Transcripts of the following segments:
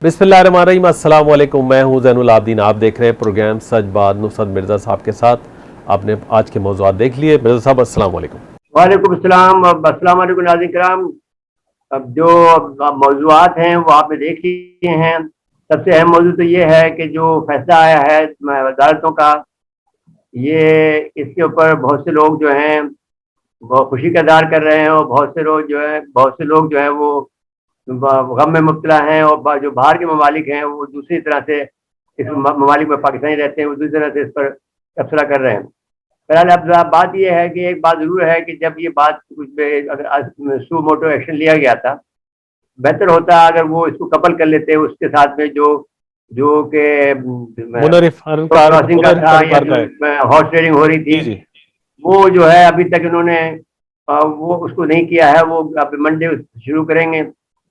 बिस्मिल्लाहिर्रहमानिर्रहीम, अस्सलाम वालेकुम। मैं हूं ज़ैनुल आबदीन। आप देख रहे हैं प्रोग्राम सच बात नुसरत मिर्ज़ा साहब के साथ। आपने आज के मौज़ूआत देख लिए। मिर्ज़ा साहब अस्सलाम वालेकुम। वालेकुम अस्सलाम। अस्सलाम वालेकुम नाज़रीन किराम। अब जो मौज़ूआत हैं वो आपने देख लिए हैं। सबसे अहम मौजू तो ये है कि जो फैसला आया है अदालतों का, ये इसके ऊपर बहुत से लोग जो हैं वो खुशी का इज़हार कर रहे हैं और बहुत से लोग जो हैं वो गम में मुब्तला हैं, और जो बाहर के ममालिक हैं वो दूसरी तरह से, इस ममालिक में पाकिस्तानी रहते हैं, वो दूसरी तरह से इस पर तबसरा कर रहे हैं। बहरहाल अब बात यह है कि एक बात ज़रूर है कि जब ये बात अगर सू मोटो एक्शन लिया गया था, बेहतर होता अगर वो इसको कपल कर लेते उसके साथ में जो जो कि क्रॉसिंग का था या जो हॉर्स ट्रेडिंग हो रही थी, वो जो है अभी तक इन्होंने वो उसको नहीं किया है। वो अब मंडे शुरू करेंगे,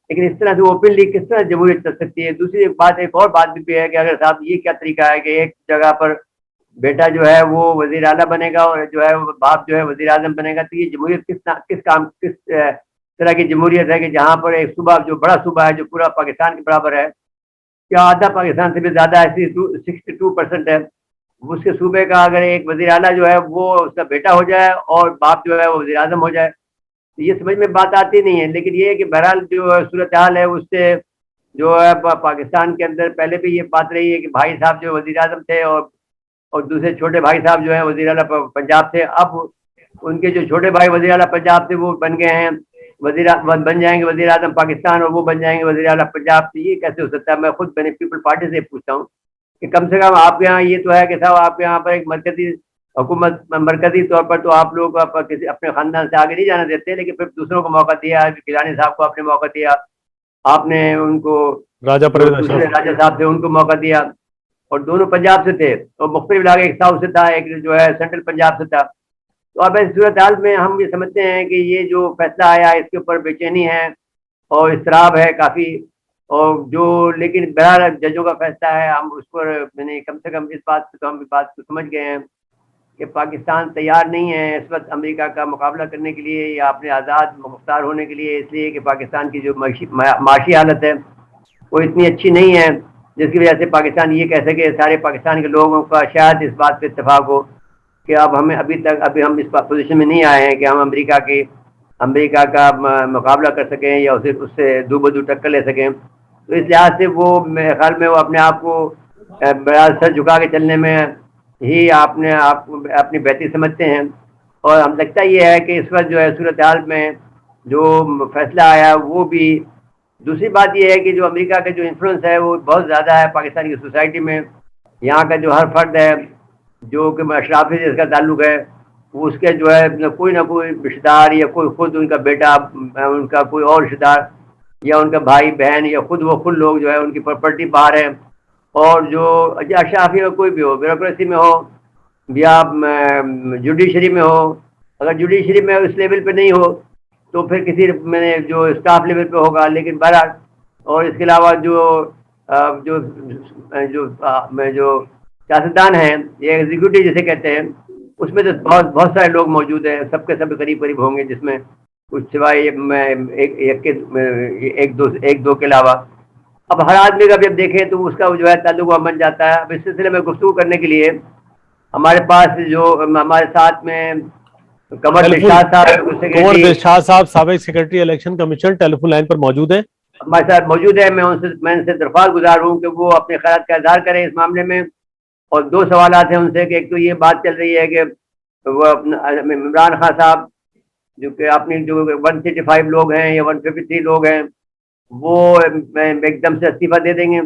लेकिन इस तरह से ओपनली किस तरह जमहूरियत चल सकती है। दूसरी एक और बात भी है कि अगर साहब ये क्या तरीका है कि एक जगह पर बेटा जो है वो वजीर आला बनेगा और जो है बाप जो है वजीर आजम बनेगा, तो ये जमहूरियत किस तरह की जमहूरियत है कि जहाँ पर एक सूबा, जो बड़ा सूबा है जो पूरा पाकिस्तान के बराबर है, क्या आधा पाकिस्तान से भी ज़्यादा है, 62% है, उसके सूबे का अगर एक वजीर आला जो है वो उसका बेटा हो जाए और बाप जो है वो वजीर आजम हो जाए, तो ये समझ में बात आती नहीं है। लेकिन ये है कि बहरहाल जो सूरत हाल है उससे जो है पाकिस्तान के अंदर पहले भी ये बात रही है कि भाई साहब जो वजीर आजम थे और दूसरे छोटे भाई साहब जो है वजीर आला पंजाब थे। अब उनके जो छोटे भाई वजीर आला पंजाब थे वो बन गए हैं बन जाएंगे वजीर आजम पाकिस्तान, और वो बन जाएंगे वजीर आला पंजाब। तो ये कैसे हो सकता है? मैं खुद मैंने पीपल पार्टी से पूछता हूँ कि कम से कम आपके यहाँ ये तो है कि साहब आपके यहाँ पर एक मरकजी हुकूमत, मरकजी तौर पर तो आप लोग किसी अपने खानदान से आगे नहीं जाने देते, लेकिन फिर दूसरों को मौका दिया। गिलानी साहब को आपने मौका दिया, आपने उनको दूसरे राजा साहब थे उनको मौका दिया, और दोनों पंजाब से थे, और मुख्तलिफ इलाके, एक साउथ से था, एक जो है सेंट्रल पंजाब से था। तो अब इस सूरत हाल में हम ये समझते हैं कि ये जो फैसला आया इसके ऊपर बेचैनी है और इसराब है काफ़ी, और जो लेकिन बहरहाल जजों का फैसला है, हम उस पर मैंने कम से कम इस बात तो हम इस बात को समझ गए हैं कि पाकिस्तान तैयार नहीं है इस वक्त अमेरिका का मुकाबला करने के लिए या अपने आज़ाद मुख्तार होने के लिए, इसलिए कि पाकिस्तान की जो माशी हालत है वो इतनी अच्छी नहीं है जिसकी वजह से पाकिस्तान ये कह सके, सारे पाकिस्तान के लोगों का शायद इस बात पे इत्तेफाक हो कि अब हमें अभी हम इस पोजीशन में नहीं आए हैं कि हम अमेरिका का मुकाबला कर सकें या उससे दो बदू टक्कर ले सकें। तो इस लिहाज से वो मेरे ख्याल में वो अपने आप को बड़ा सर झुका के चलने में ही आपने अपनी बेहतरी समझते हैं। और हम लगता ये है कि इस वक्त जो है सूरत हाल में जो फैसला आया वो भी, दूसरी बात यह है कि जो अमेरिका का जो इन्फ्लुएंस है वो बहुत ज़्यादा है पाकिस्तान की सोसाइटी में। यहाँ का जो हर फर्द है जो कि अशराफी से इसका ताल्लुक है, वो उसके जो है कोई ना कोई रिश्तेदार या कोई खुद उनका बेटा, उनका कोई और रिश्तेदार या उनका भाई बहन या खुद लोग जो है उनकी प्रॉपर्टी बाहर है। और जो अशराफी में कोई भी हो, ब्यूरोक्रेसी में हो या जुडिशरी में हो, अगर जुडिशरी में उस लेवल पे नहीं हो तो फिर किसी मैंने जो स्टाफ लेवल पे होगा। लेकिन बहरहाल, और इसके अलावा जो सियासतदान हैं या एग्जीक्यूटिव जिसे कहते हैं, उसमें तो बहुत सारे लोग मौजूद हैं, सबके सब करीब करीब होंगे, जिसमें कुछ सिवाय एक दो के अलावा। अब हर आदमी का जब देखें तो उसका जो है ताल्लुक बन जाता है। अब इस सिलसिले में गुफ्तगू करने के लिए हमारे पास जो हमारे साथ में कंवर दिलशाद साहब साबिक secretary election commission telephone line पर मौजूद है, हमारे साथ मौजूद है। मैं उनसे दरख्वास्त गुजार हूँ कि वो अपने ख्याल का इज़हार करें इस मामले में। और दो सवाल हैं उनसे कि एक तो ये बात चल रही है कि वो इमरान खान साहब जो कि अपनी जो 135 लोग हैं या 153 लोग हैं वो एकदम से इस्तीफा दे देंगे,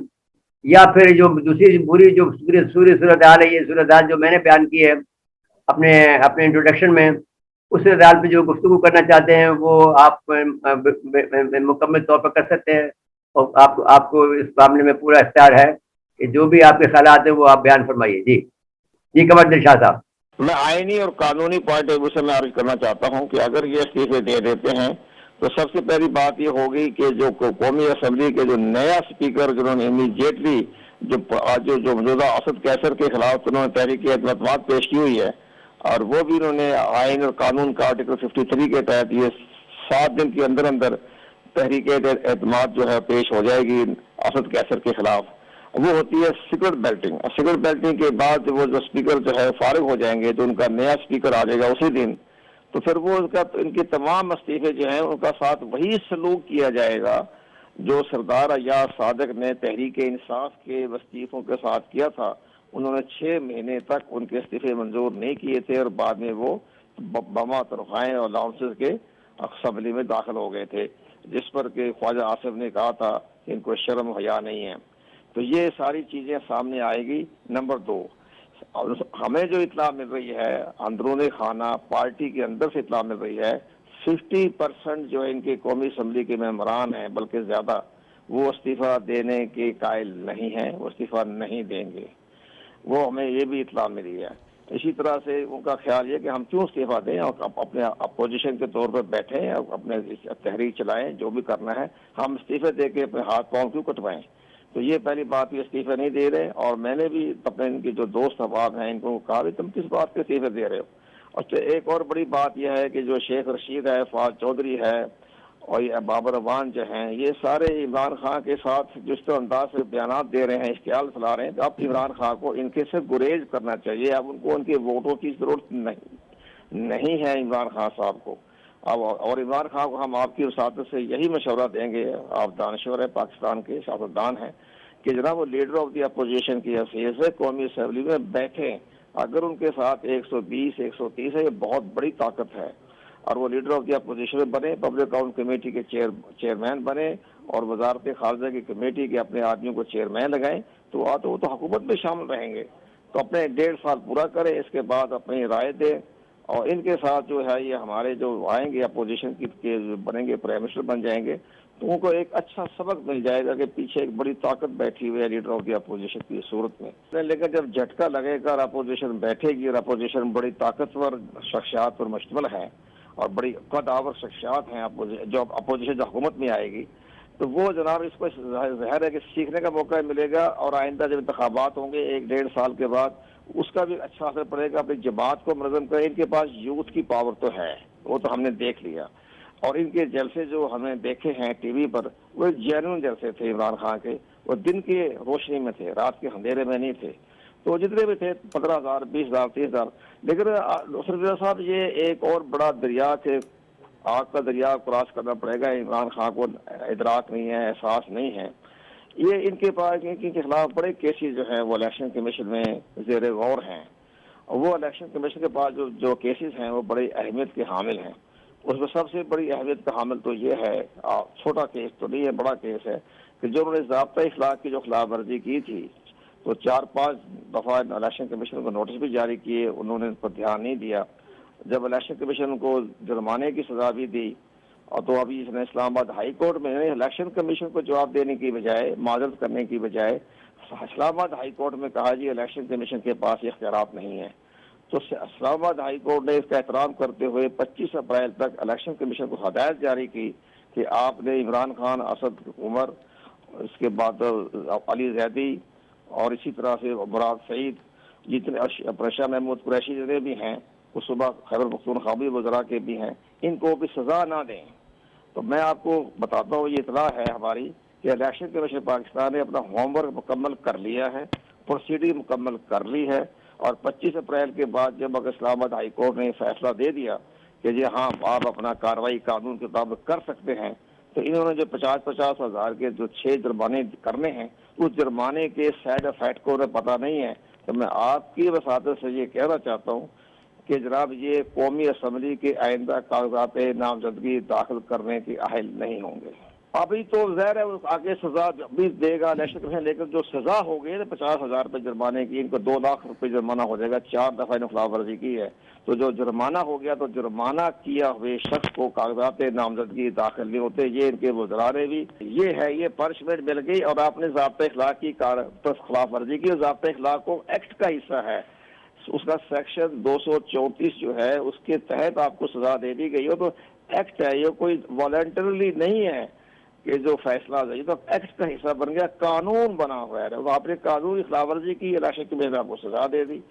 या फिर जो दूसरी पूरी जो सूरत हाल है, ये सूरत हाल जो मैंने बयान की है अपने इंट्रोडक्शन में, उस सूरत हाल पर जो गुफ्तगू करना चाहते हैं वो आप मुकम्मल तौर पर कर सकते हैं। और आपको इस मामले में पूरा इख्तियार है कि जो भी आपके ख्यालात है वो आप बयान फरमाइए। जी कंवर दिलशाद साहब। मैं आईनी और कानूनी पॉइंट ऑफ व्यू से मैं अर्ज करना चाहता हूं कि अगर ये इस्तीफे दे देते हैं तो सबसे पहली बात ये होगी कि जो कौमी असम्बली के जो नया स्पीकर जिन्होंने इमीडिएटली जो मौजूदा असद कैसर के खिलाफ उन्होंने तहरीक एतमाद पेश की हुई है, और वो भी उन्होंने आइन और कानून का आर्टिकल 53 के तहत ये 7 दिन के अंदर अंदर तहरीक एतमाद जो है पेश हो जाएगी असद कैसर के खिलाफ, वो होती है सीक्रेट बैलेटिंग। और सीक्रेट बैलेटिंग के बाद वो जो स्पीकर जो है फारिग हो जाएंगे तो उनका नया स्पीकर आ जाएगा उसी दिन, तो फिर वो इनके तमाम इस्तीफे जो हैं उनका साथ वही सलूक किया जाएगा जो सरदार अय्याज सादिक ने तहरीक इंसाफ के इस्तीफों के साथ किया था। उन्होंने 6 महीने तक उनके इस्तीफे मंजूर नहीं किए थे और बाद में वो बमा तनख्वाहें और अलाउंसेस के असम्बली में दाखिल हो गए थे, जिस पर के ख्वाजा आसिफ ने कहा था कि इनको शर्म हया नहीं है। तो ये सारी चीजें सामने आएगी। नंबर 2, हमें जो इत्तला मिल रही है अंदरूनी खाना पार्टी के अंदर से इत्तला मिल रही है 50% जो इनके कौमी असम्बली के मेंबरान हैं बल्कि ज्यादा, वो इस्तीफा देने के कायल नहीं है, वो इस्तीफा नहीं देंगे। वो हमें ये भी इत्तला मिली है। इसी तरह से उनका ख्याल ये कि हम क्यों इस्तीफा दें और अपने अपोजिशन के तौर पर बैठें, अपने तहरीक चलाएं, जो भी करना है, हम इस्तीफे दे के अपने हाथ पांव क्यों कटवाएं। तो ये पहली बात, ये इस्तीफे नहीं दे रहे। और मैंने भी अपने इनके जो दोस्त अहबाब हैं इनको कहा भी तुम किस बात के इस्तीफे दे रहे हो। और एक और बड़ी बात यह है कि जो शेख रशीद है, फवाद चौधरी है और ये बाबर अवान जो हैं, ये सारे इमरान खान के साथ जिस तरह अंदाज से बयान दे रहे हैं, इश्तियाल फैला रहे हैं, तो अब इमरान खान को इनके से गुरेज करना चाहिए। अब उनको उनके वोटों की जरूरत नहीं है इमरान खान साहब को। अब और इमरान खान को हम आपकी वसादत से यही मशवरा देंगे, आप दानश्वर है, पाकिस्तान के सियासतदान हैं, कि जनाब वो लीडर ऑफ द अपोजिशन की हैसियत से कौमी असम्बली में बैठे। अगर उनके साथ 120 130 है, ये बहुत बड़ी ताकत है, और वो लीडर ऑफ द अपोजिशन बने, पब्लिक अकाउंट कमेटी के चेयरमैन बने और वजारत खारजा की कमेटी के अपने आदमियों को चेयरमैन लगाएं, तो वो तो हुकूमत में शामिल रहेंगे। तो अपने 1.5 साल पूरा करें, इसके बाद अपनी राय दें। और इनके साथ जो है ये हमारे जो आएंगे अपोजिशन के बनेंगे, प्राइम मिनिस्टर बन जाएंगे, तो उनको एक अच्छा सबक मिल जाएगा कि पीछे एक बड़ी ताकत बैठी हुई है लीडर ऑफ द अपोजिशन की सूरत में। लेकिन जब झटका लगेगा और अपोजिशन बैठेगी, और अपोजिशन बड़ी ताकतवर शख्सियात पर मुश्तमिल है और बड़ी कदावर शख्सियात हैं जो अपोजिशन जो हुकूमत में आएगी, तो वो जनाब इसको ज़ाहिर है कि सीखने का मौका मिलेगा। और आइंदा जब इंतखाबात होंगे 1-1.5 साल के बाद, उसका भी अच्छा असर पड़ेगा। अपनी जमात को मुनज़्ज़म करें। इनके पास यूथ की पावर तो है, वो तो हमने देख लिया। और इनके जलसे जो हमने देखे हैं टीवी पर, वो जेन्युइन जलसे थे इमरान खान के, वो दिन की रोशनी में थे, रात के अंधेरे में नहीं थे। तो जितने भी थे 15,000 20,000 30,000। लेकिन सरदार साहब, ये एक और बड़ा दरिया के आग का दरिया क्रॉस करना पड़ेगा। इमरान खान को इदराक नहीं है, एहसास नहीं है। ये इनके पास इनके खिलाफ बड़े केसेस जो हैं वो इलेक्शन कमीशन में ज़ेर गौर हैं। और वो इलेक्शन कमीशन के पास जो केसेस हैं वो बड़ी अहमियत के हामिल हैं। उसमें सबसे बड़ी अहमियत का हामिल तो ये है, छोटा केस तो नहीं है, बड़ा केस है, कि जो उन्होंने ज़ाब्ता इखलाक की जो खिलाफ वर्जी की थी, तो 4-5 दफ़ा इलेक्शन कमीशन को नोटिस भी जारी किए, उन्होंने उस पर ध्यान नहीं दिया। जब इलेक्शन कमीशन को जुर्माने की सजा भी दी, और तो अभी इसने इस्लामाबाद हाई कोर्ट में इलेक्शन कमीशन को जवाब देने की बजाय, माजरत करने की बजाय, इस्लामाबाद हाई कोर्ट में कहा जी इलेक्शन कमीशन के पास ये इख्तियारात नहीं है। तो इस्लामाबाद हाई कोर्ट ने इसका एहतराम करते हुए 25 अप्रैल तक इलेक्शन कमीशन को हदायत जारी की कि आपने इमरान खान, असद उमर, इसके बाद अली जैदी और इसी तरह से मुराद सईद, जितने शाह महमूद कुरैशी जितने भी हैं, उस सुबह खैबर पख्तूनख्वा वज़रा के भी हैं, इनको भी सजा ना दें। तो मैं आपको बताता हूँ, ये इतला है हमारी कि इलेक्शन कमीशन पाकिस्तान ने अपना होमवर्क मुकम्मल कर लिया है, प्रोसीडिंग मुकम्मल कर ली है। और 25 अप्रैल के बाद जब अगर इस्लामाबाद हाई कोर्ट ने फैसला दे दिया कि जी हाँ आप अपना कार्रवाई कानून के मुताबिक कर सकते हैं, तो इन्होंने जो 50-50 हज़ार के जो 6 जुर्माने करने हैं, उस जुर्माने के साइड इफेक्ट को उन्हें पता नहीं है। तो मैं आपकी वसादत से ये कहना चाहता हूँ कि जनाब ये कौमी असम्बली के आइंदा कागजात नामजदगी दाखिल करने के अहल नहीं होंगे। अभी तो ज़ाहिर है आगे सजा भी देगा इलेक्शन कमीशन, लेकिन जो सजा हो गई है 50,000 रुपये जुर्माने की, इनको 2 लाख रुपये जुर्माना हो जाएगा। 4 दफ़ा इन्होंने खिलाफ वर्जी की है, तो जो जुर्माना हो गया, तो जुर्माना किया हुए शख्स को कागजात नामजदगी दाखिल नहीं होते। ये इनके वज़रा ने भी ये है, ये पनिशमेंट मिल गई। और आपने ज़ाब्ता इखलाक की खिलाफ वर्जी की, ज़ाब्ता इखलाक को एक्ट का हिस्सा है, उसका सेक्शन 234 जो है उसके तहत आपको सजा दे दी गई हो। तो एक्ट है, ये कोई वॉलंटरली नहीं है कि जो फैसला है, ये तो एक्ट का हिस्सा बन गया, कानून बना हुआ है। तो आपने कानून की खिलाफ वर्जी की, इलेक्शन कमीशन आपको सजा दे दी।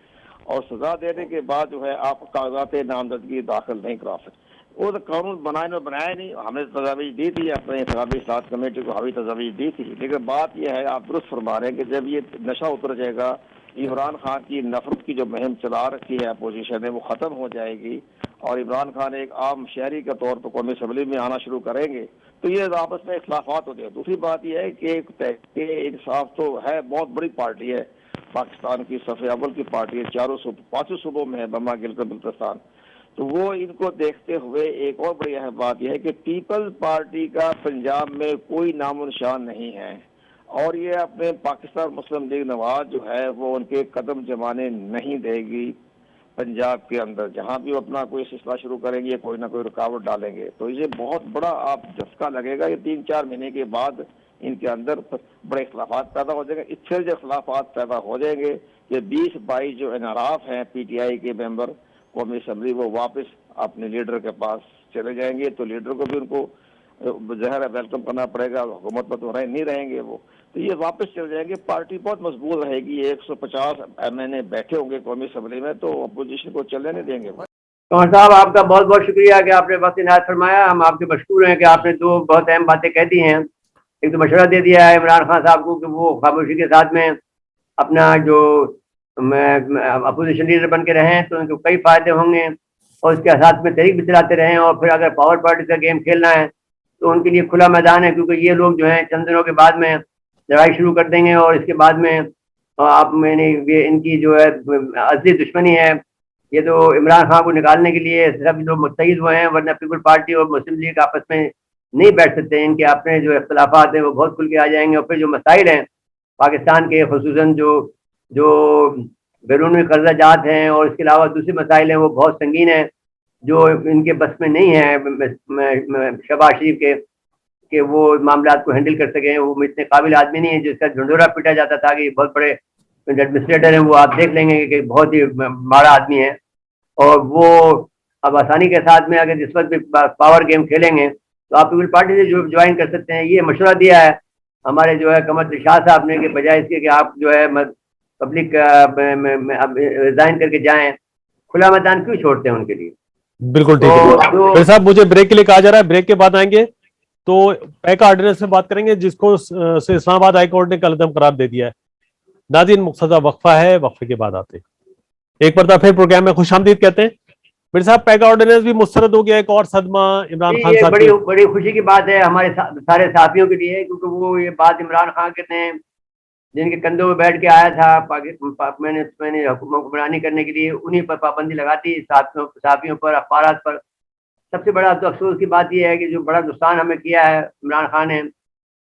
और सजा देने के बाद जो है आप कागजात नामजदगी दाखिल नहीं करा सकते। वो तो कानून बनाया नहीं, हमने तजावीज़ दी थी, अपने इंतखाबी इस्लाहत कमेटी को हवी तजावीज़ दी थी। लेकिन बात यह है, आप दुरुस्त फरमा रहे हैं कि जब ये नशा उतर जाएगा, इमरान खान की नफरत की जो मुहिम चला रखी है अपोजिशन ने, वो ख़त्म हो जाएगी और इमरान खान एक आम शहरी के तौर पर कौमी असम्बली में आना शुरू करेंगे, तो ये आपस में इख्लाफात होते हैं। दूसरी बात यह है कि तहरीक इंसाफ तो है, बहुत बड़ी पार्टी है, पाकिस्तान की सफ़े अव्वल की पार्टी है, 5 सूबों में है, बम्मा गिलगित बल्तिस्तान। तो वो इनको देखते हुए एक और बड़ी अहम बात यह है कि पीपल्स पार्टी का पंजाब में कोई नामो निशान नहीं है और ये अपने पाकिस्तान मुस्लिम लीग नवाज जो है वो उनके कदम जमाने नहीं देगी। पंजाब के अंदर जहां भी वो अपना कोई सिलसिला शुरू करेंगे, कोई ना कोई रुकावट डालेंगे, तो ये बहुत बड़ा आप झटका लगेगा। ये 3-4 महीने के बाद इनके अंदर बड़े इख्लाफात पैदा हो जाएंगे। इससे जो इख्लाफात पैदा हो जाएंगे कि 20-22 जो एनआरएफ हैं PTI के मेंबर कौमी असम्बली, वो वापस अपने लीडर के पास चले जाएंगे, तो लीडर को भी उनको ज़ाहिर है वेलकम करना पड़ेगा, हुकूमत पर तो नहीं रहेंगे वो, तो ये वापस चले जाएंगे। पार्टी बहुत मजबूत रहेगी, 150 MNA बैठे होंगे कौमी असम्बली में, तो अपोजिशन को चलने नहीं देंगे। कंवर साहब, आपका बहुत बहुत शुक्रिया कि आपने वक्त इनायत फरमाया। हम आपके मशकूर हैं कि आपने 2 बहुत अहम बातें कह दी हैं। एक तो मशवरा दे दिया है इमरान खान साहब को कि वो खामोशी के साथ में अपना जो अपोजिशन लीडर बन के रहें तो उनको कई फायदे होंगे और उसके साथ में तहरीक भी चलाते रहें। और फिर अगर पावर पार्टी का गेम खेलना है तो उनके लिए खुला मैदान है, क्योंकि ये लोग जो हैं चंद दिनों के बाद में लड़ाई शुरू कर देंगे और इसके बाद में ये इनकी जो है असली दुश्मनी है, ये तो इमरान खान को निकालने के लिए सब लोग मुत्तहिद हुए हैं, वरना पीपल पार्टी और मुस्लिम लीग आपस में नहीं बैठ सकते। इनके अपने जो इख्तलाफात हैं वो बहुत खुल के आ जाएंगे और फिर जो मसाइल हैं पाकिस्तान के, खुसूसन जो बैरूनी कर्जा जात हैं और इसके अलावा दूसरे मसाइल हैं, वो बहुत संगीन हैं जो इनके बस में नहीं है शहबाज शरीफ के कि वो मामला को हैंडल कर सकें। वो इतने काबिल आदमी नहीं है, जिसका झंडोरा पीटा जाता था कि बहुत बड़े एडमिनिस्ट्रेटर हैं, वो आप देख लेंगे कि बहुत ही माड़ा आदमी है। और वो अब आसानी के साथ में अगर इस वक्त भी पावर गेम खेलेंगे तो आप पीपल पार्टी से जो ज्वाइन कर सकते हैं। ये मशवरा दिया है हमारे जो है कमर दिलशाद साहब ने कि बजाय इसके कि आप जो है पब्लिक रिजाइन करके जाएं, खुला मैदान क्यों छोड़ते हैं उनके लिए। बिल्कुल ठीक है। तो साहब मुझे ब्रेक के लिए कहा जा रहा है, ब्रेक के बाद आएंगे तो पैका ऑर्डिनेंस में बात करेंगे जिसको से इस्लामाबाद हाई कोर्ट ने कल अदम करार दे दिया है। नाज़रीन, मुख्तसर वक्फा है, वक्फे के बाद आते हैं। एक बार फिर प्रोग्राम में खुशामदीद कहते हैं। मेरे साहब, पैका ऑर्डिनेंस भी मुस्तरद हो गया, एक और सदमा इमरान खान साहब। बड़ी खुशी की बात है हमारे सारे साथियों के लिए, क्योंकि वो ये बात इमरान खान के ने जिनके कंधों में बैठ के आया था मैंने हुक्मरानी करने के लिए, उन्हीं पर पाबंदी लगाती, साथियों पर, अखबारात पर। सबसे बड़ा तो अफसोस की बात यह है कि जो बड़ा नुकसान हमें किया है इमरान खान ने,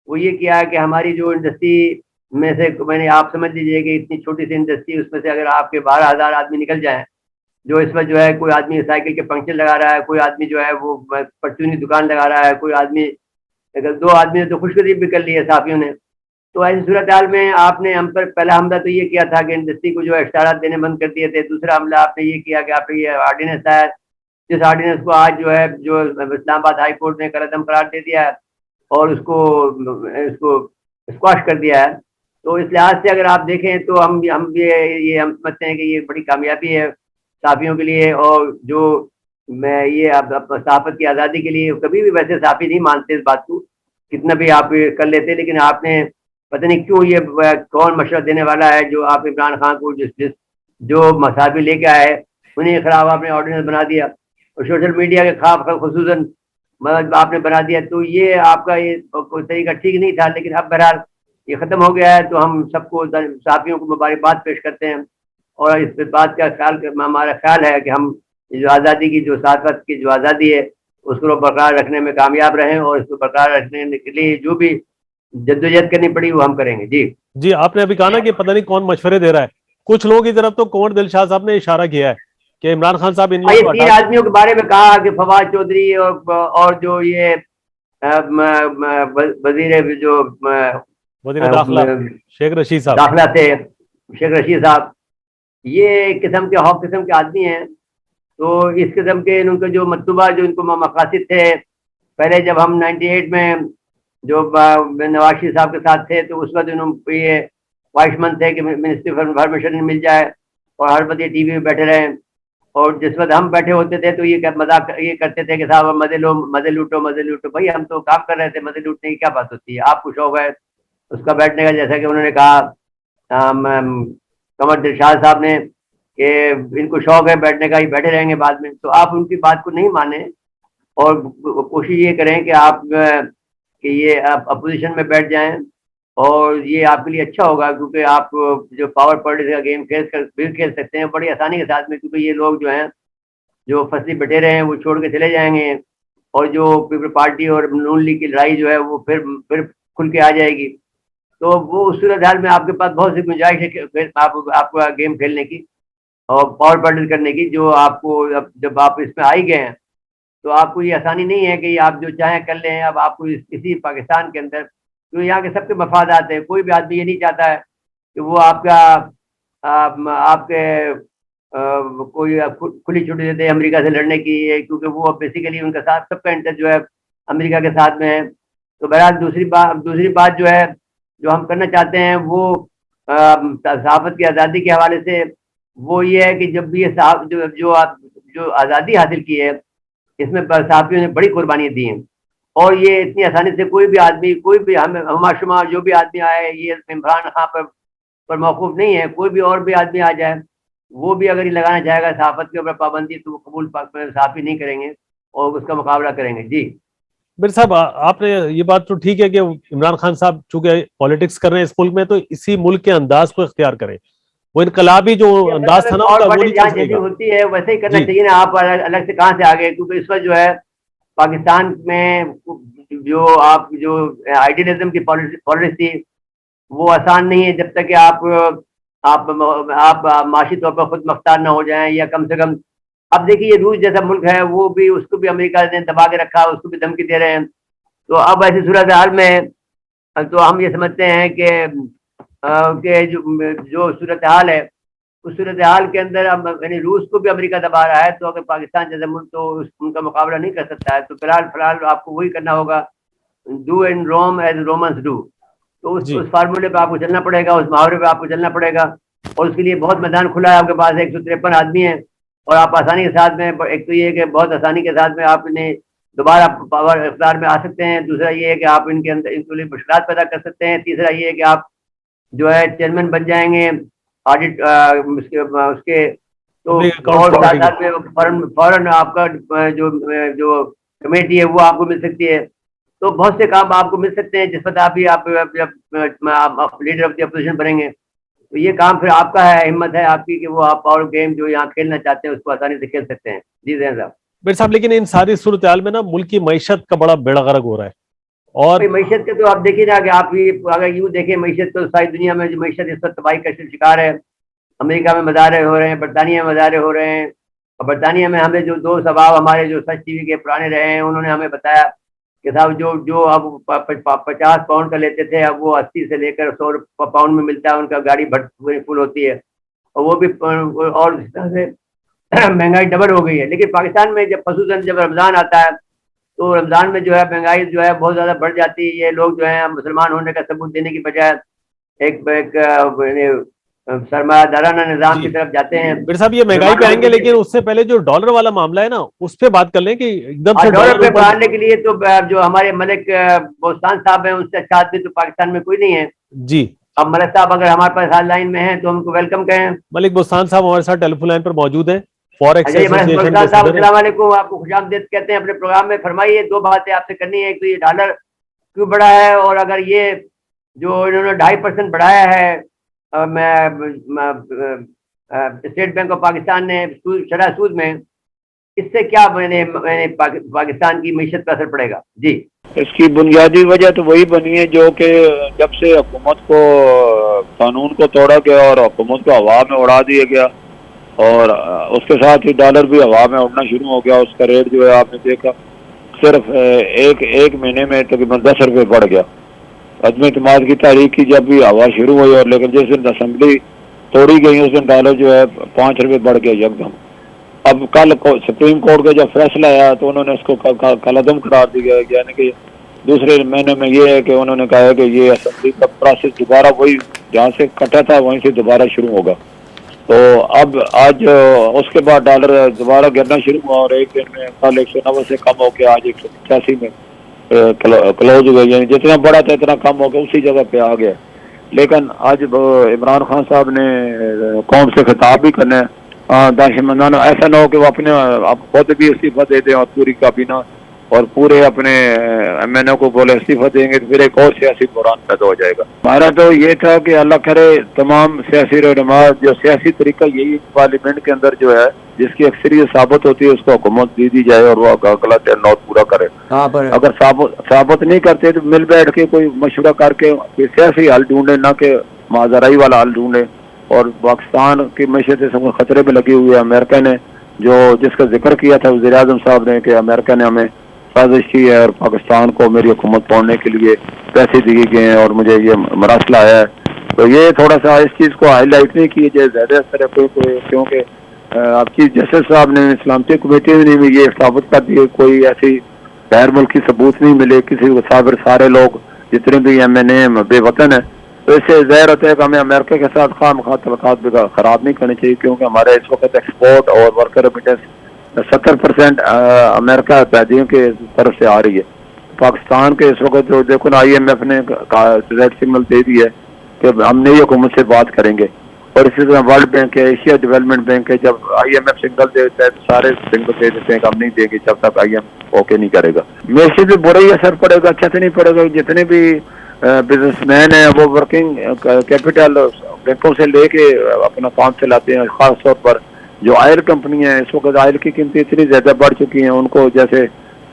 वो ये किया है कि हमारी जो इंडस्ट्री में से, मैंने आप समझ लीजिए कि इतनी छोटी सी इंडस्ट्री, उसमें से अगर आपके 12,000 आदमी निकल जाएं, जो इस वक्त जो है कोई आदमी साइकिल के पंक्चर लगा रहा है, कोई आदमी जो है वो परचूनी दुकान लगा रहा है, कोई आदमी, अगर 2 आदमी ने तो खुशखबरी भी कर ली है साथियों ने। तो ऐसी सूरत हाल में आपने हम पर पहला हमला तो ये किया था कि इंडस्ट्री को जो इख्तियारात देने बंद कर दिए थे। दूसरा हमला आपने ये किया कि आपने ये ऑर्डिनेंस लाया, जिस ऑर्डिनेंस को आज जो है जो इस्लामाबाद हाई कोर्ट ने कलअदम करार दे दिया है और उसको स्क्वाश कर दिया है। तो इस लिहाज से अगर आप देखें तो हम समझते हैं कि ये बड़ी कामयाबी है साफियों के लिए। और जो मैं ये सहाफत की आज़ादी के लिए, कभी भी वैसे साफी नहीं मानते इस बात को, कितना भी आप कर लेते, लेकिन आपने पता नहीं क्यों ये कौन मशवरा देने वाला है जो आप इमरान खान को जो मसाफी लेके आए उन्हीं के खिलाफ आपने ऑर्डिनेंस बना दिया और सोशल मीडिया के खिलाफ खुसूसन मतलब आपने बना दिया। तो ये आपका ये कोई तरीका ठीक नहीं था, लेकिन अब बहरहाल ये ख़त्म हो गया है, तो हम सबको साफियों को मुबारकबाद पेश करते हैं। और इस बात का हमारा ख्याल है कि हम जो आज़ादी की, जो सहाफ़त की जो आज़ादी है, उसको बरकरार रखने में कामयाब रहें और इसको बरकरार रखने के लिए जो भी जद्दोजहद करनी पड़ी वो हम करेंगे। जी, आपने अभी कहा ना कि पता नहीं कौन मशवरे दे रहा है। कुछ लोगों की तरफ तो कुंवर दिलशाद साहब ने इशारा किया है कि इमरान खान साहब इन 3 आदमियों के बारे में कहा कि फवाद चौधरी और जो ये वजीर जो वजीर दाखिला शेख रशीद साहब, दाखिला थे शेख रशीद साहब, ये किस्म के हॉक किस्म के आदमी हैं। तो इस किस्म के इनके जो मतलूबा जो इनको मकासद थे, पहले जब हम 98 में जो नवाज शरीफ साहब के साथ थे तो उस वक्त उन्होंने ये ख्वाहिशमंद थे कि मिनिस्ट्री फॉर इन्फॉर्मेशन मिल जाए, और हर वक्त ये टीवी में बैठे रहें। और जिस वक्त हम बैठे होते थे तो ये मजाक ये करते थे कि साहब मजे लो, मजे लूटो, मजे लूटो। भाई हम तो काम कर रहे थे, मजे लूटने की क्या बात होती है? आपको शौक है उसका बैठने का, जैसा कि उन्होंने कहा कमर दिलशाद साहब ने कि इनको शौक है बैठने का, ही बैठे रहेंगे बाद में। तो आप उनकी बात को नहीं माने और कोशिश ये करें कि आप कि ये आप अपोजिशन में बैठ जाएं, और ये आपके लिए अच्छा होगा, क्योंकि आप जो पावर पॉलिटिक्स का गेम खेल सकते हैं बड़ी आसानी के साथ में, क्योंकि ये लोग जो हैं जो फसली बटेरे हैं वो छोड़ के चले जाएंगे, और जो पीपल पार्टी और नून लीग की लड़ाई जो है वो फिर खुल के आ जाएगी। तो वो उस सूरत हाल में आपके पास बहुत सी गुंजाइश है आपका गेम खेलने की और पावर पॉलिटिक्स करने की, जो आपको जब आप इसमें आ ही गए हैं तो आपको ये आसानी नहीं है कि आप जो चाहें कर लें। अब आपको इसी पाकिस्तान के अंदर तो यहाँ के सबके मफादात हैं, कोई भी आदमी ये नहीं चाहता है कि वो आपके कोई खुली छुट्टी देते अमेरिका से लड़ने की, क्योंकि वो बेसिकली उनका साथ सबका इंटरेस्ट जो है अमेरिका के साथ में है। तो बहरहाल दूसरी बात जो है जो हम करना चाहते हैं वो सहाफत की आज़ादी के हवाले से वो ये है कि जब भी ये जो आज़ादी हासिल की है इसमें सहाफ़ियों ने बड़ी कुर्बानियाँ दी हैं, और ये इतनी आसानी से कोई भी आदमी, कोई भी हमाशुमा जो भी आदमी आए, ये इमरान खान पर मौकूफ नहीं है, कोई भी और भी आदमी आ जाए, वो भी अगर ये लगाना चाहेगा सहाफत के ऊपर पाबंदी तो वो कबूल सहाफ़ी नहीं करेंगे और उसका मुकाबला करेंगे। जी मेरे साहब, आपने ये बात तो ठीक है कि इमरान खान साहब चूंकि पॉलिटिक्स कर रहे हैं इस मुल्क में, तो इसी मुल्क के अंदाज को इख्तियार करें। वो इनकलाबी जो अंदाज था ना उनका, वो नहीं जैसी होती है वैसे ही करना चाहिए ना। आप अलग से कहाँ से आ गए? क्योंकि इस वक्त जो है पाकिस्तान में जो आइडियलिज्म की पॉलिसी थी वो आसान नहीं है, जब तक कि आप माशी तौर पर खुद मुख्तार ना हो जाएं, या कम से कम अब देखिए ये रूस जैसा मुल्क है वो भी, उसको भी अमेरिका ने दबा के रखा, उसको भी धमकी दे रहे हैं। तो अब ऐसी सूरत हाल में तो हम ये समझते हैं कि जो सूरत हाल है उस सूरत हाल के अंदर यानी रूस को भी अमेरिका दबा रहा है, तो अगर पाकिस्तान जैसे मुल्क तो उनका मुकाबला नहीं कर सकता है। तो फिलहाल आपको वही करना होगा, do in Rome as Romans do. तो उस फार्मूले पे आपको चलना पड़ेगा, उस मुहावरे पे आपको चलना पड़ेगा, और उसके लिए बहुत मैदान खुला है आपके पास। 153 आदमी हैं और आप आसानी के साथ में, एक तो ये है कि बहुत आसानी के साथ में आप इन्हें दोबारा पावर इख्तियार में आ सकते हैं। दूसरा ये है कि आप इनके अंदर इनके लिए मुश्किलात पैदा कर सकते हैं। तीसरा ये है कि आप जो है चेयरमैन बन जाएंगे ऑडिट उसके तो, और साथ में फौरन आपका जो कमेटी है वो आपको मिल सकती है। तो बहुत से काम आपको मिल सकते हैं जिस पर आप लीडर ऑफ द अपोजिशन बनेंगे। तो ये काम फिर आपका है, हिम्मत है आपकी कि वो आप पावर गेम जो यहाँ खेलना चाहते हैं उसको आसानी से खेल सकते हैं। जी जैन साहब। मेरे साहब, लेकिन इन सारी सूरत हाल में ना मुल्क की मईशत का बड़ा बेड़ा गर्क हो रहा है। और मईशत के तो आप देखिए ना कि आप अगर यूँ देखें मईशत तो सारी दुनिया में जो मईशत इस वक्त तबाही का शिकार है। अमेरिका में मजारे हो रहे हैं, बरतानिया में मजारे हो रहे हैं, और बरतानिया में हमें जो दोस्त अहबाब हमारे जो सच टीवी के पुराने रहे हैं उन्होंने हमें बताया कि साहब जो अब 50 पाउंड का लेते थे अब वो 80 से लेकर 100 पाउंड में मिलता है, उनका गाड़ी फुल होती है, और वो भी और इस तरह से महंगाई डबल हो गई है। लेकिन पाकिस्तान में खसूसन जब रमज़ान आता है तो रमज़ान में जो है महंगाई जो है बहुत ज़्यादा बढ़ जाती है। ये लोग जो है मुसलमान होने का सबूत देने की बजाय एक सरमायादाराना निजाम की तरफ जाते हैं। मेरे साहब ये महंगाई पे आएंगे, लेकिन उससे पहले जो डॉलर वाला मामला है ना उस पे बात कर लें कि एकदम से डॉलर पे बढ़ाने के लिए तो जो हमारे मलिक बोस्तान साहब हैं उनसे अच्छा आदमी तो पाकिस्तान में कोई नहीं है। जी, अब मलिक साहब अगर हमारे पास हाल लाइन में हैं तो उनको वेलकम कहें। मलिक बोस्तान साहब हमारे साथ टेलीफोन लाइन पर मौजूद है, फॉरेक्स एसोसिएशन के सदस्य। अस्सलाम वालेकुम, आपको खुशामदीद कहते हैं अपने प्रोग्राम में। फरमाइए, दो बातें आपसे करनी है। एक तो ये डॉलर क्यों बढ़ा है, और अगर ये जो इन्होंने 2.5% बढ़ाया है स्टेट बैंक ऑफ पाकिस्तान ने शरह सूद में, इससे क्या पाकिस्तान की मीशत पर असर पड़ेगा? जी, इसकी बुनियादी वजह तो वही बनी है जो कि जब से हुकूमत को कानून को तोड़ा गया और हुकूमत को हवा में उड़ा दिया गया, और उसके साथ ही डॉलर भी हवा में उड़ना शुरू हो गया। उसका रेट जो है आपने देखा सिर्फ एक महीने में तकरीबन 10 रुपये बढ़ गया। अदम इत्तेमाद की तारीख की जब भी हवा शुरू हुई, और लेकिन जिस दिन असेंबली तोड़ी गई उस दिन डॉलर जो है 5 रुपये बढ़ गया यकदम। अब कल सुप्रीम कोर्ट का जब फैसला आया तो उन्होंने उसको कलअदम करार दिया, यानी कि दूसरे महीने में ये है कि उन्होंने कहा है कि ये असेंबली का प्रोसेस दोबारा वही जहाँ से कटा था वहीं से दोबारा शुरू होगा। तो अब आज उसके बाद डॉलर दोबारा गिरना शुरू हुआ और एक दिन में कल 190 से कम होकर आज 185 में क्लोज हुए, यानी जितना बड़ा था इतना कम हो गया, उसी जगह पे आ गया। लेकिन आज इमरान खान साहब ने कौम से खिताब भी करना है दानिशमंदान, ऐसा ना हो कि वो अपने आप खुद भी इस्तीफा दे दें और पूरी काबीना और पूरे अपने MNO को बोले इस्तीफा देंगे तो फिर एक और सियासी बुरान पैदा हो जाएगा। हमारा तो ये था कि अल्लाह करे तमाम सियासी रहनुमा जो सियासी तरीका यही पार्लियामेंट के अंदर जो है जिसकी अक्सरियत साबित होती है उसको हुकूमत दे दी जाए और वो अगला टर्नआउट पूरा करे। अगर साबित नहीं करते तो मिल बैठ के कोई मशवरा करके सियासी हल ढूंढे, ना कि माजराई वाला हल ढूंढे। और पाकिस्तान की मैशत सब खतरे में लगी हुई है। अमेरिका ने जो जिसका जिक्र किया था वज़ीर आज़म साहब ने कि अमेरिका ने हमें साजिश की है और पाकिस्तान को मेरी हुकूमत तोड़ने के लिए पैसे दिए गए हैं और मुझे ये मरासला है, तो ये थोड़ा सा इस चीज़ को हाईलाइट नहीं किया जाए ज़्यादा असर है क्योंकि आप चीफ जस्टिस साहब ने इस्लामी कमेटी ने भी ये साबित कर दिए कोई ऐसी गैर मुल्की सबूत नहीं मिले किसी को। सारे लोग जितने भी MNA बेवतन है, तो इससे ज़ाहिर होता है कि हमें अमेरिका के साथ खामखा तल्लुकात भी ख़राब नहीं करनी चाहिए, क्योंकि हमारे इस वक्त एक्सपोर्ट और वर्कर रेमिटेंस 70% अमेरिका पैदियों के तरफ से आ रही है। पाकिस्तान के इस वक्त जो देखो ना IMF ने रेड सिग्नल दे दी है कि हम नई हुकूमत से बात करेंगे, और इसी तरह वर्ल्ड बैंक है, एशिया डेवलपमेंट बैंक है, जब IMF सिग्नल देता है तो सारे सिग्नल दे देते हैं कि हम नहीं देंगे जब तक IMF ओके नहीं करेगा। मेरे भी बुरा ही असर पड़ेगा, अच्छा से नहीं पड़ेगा। जितने भी बिजनेसमैन है वो वर्किंग कैपिटल बैंकों से लेके अपना काम चलाते हैं। खास तौर पर जो ऑयल कंपनी है, इस वक्त ऑयल की कीमतें इतनी ज्यादा बढ़ चुकी हैं, उनको जैसे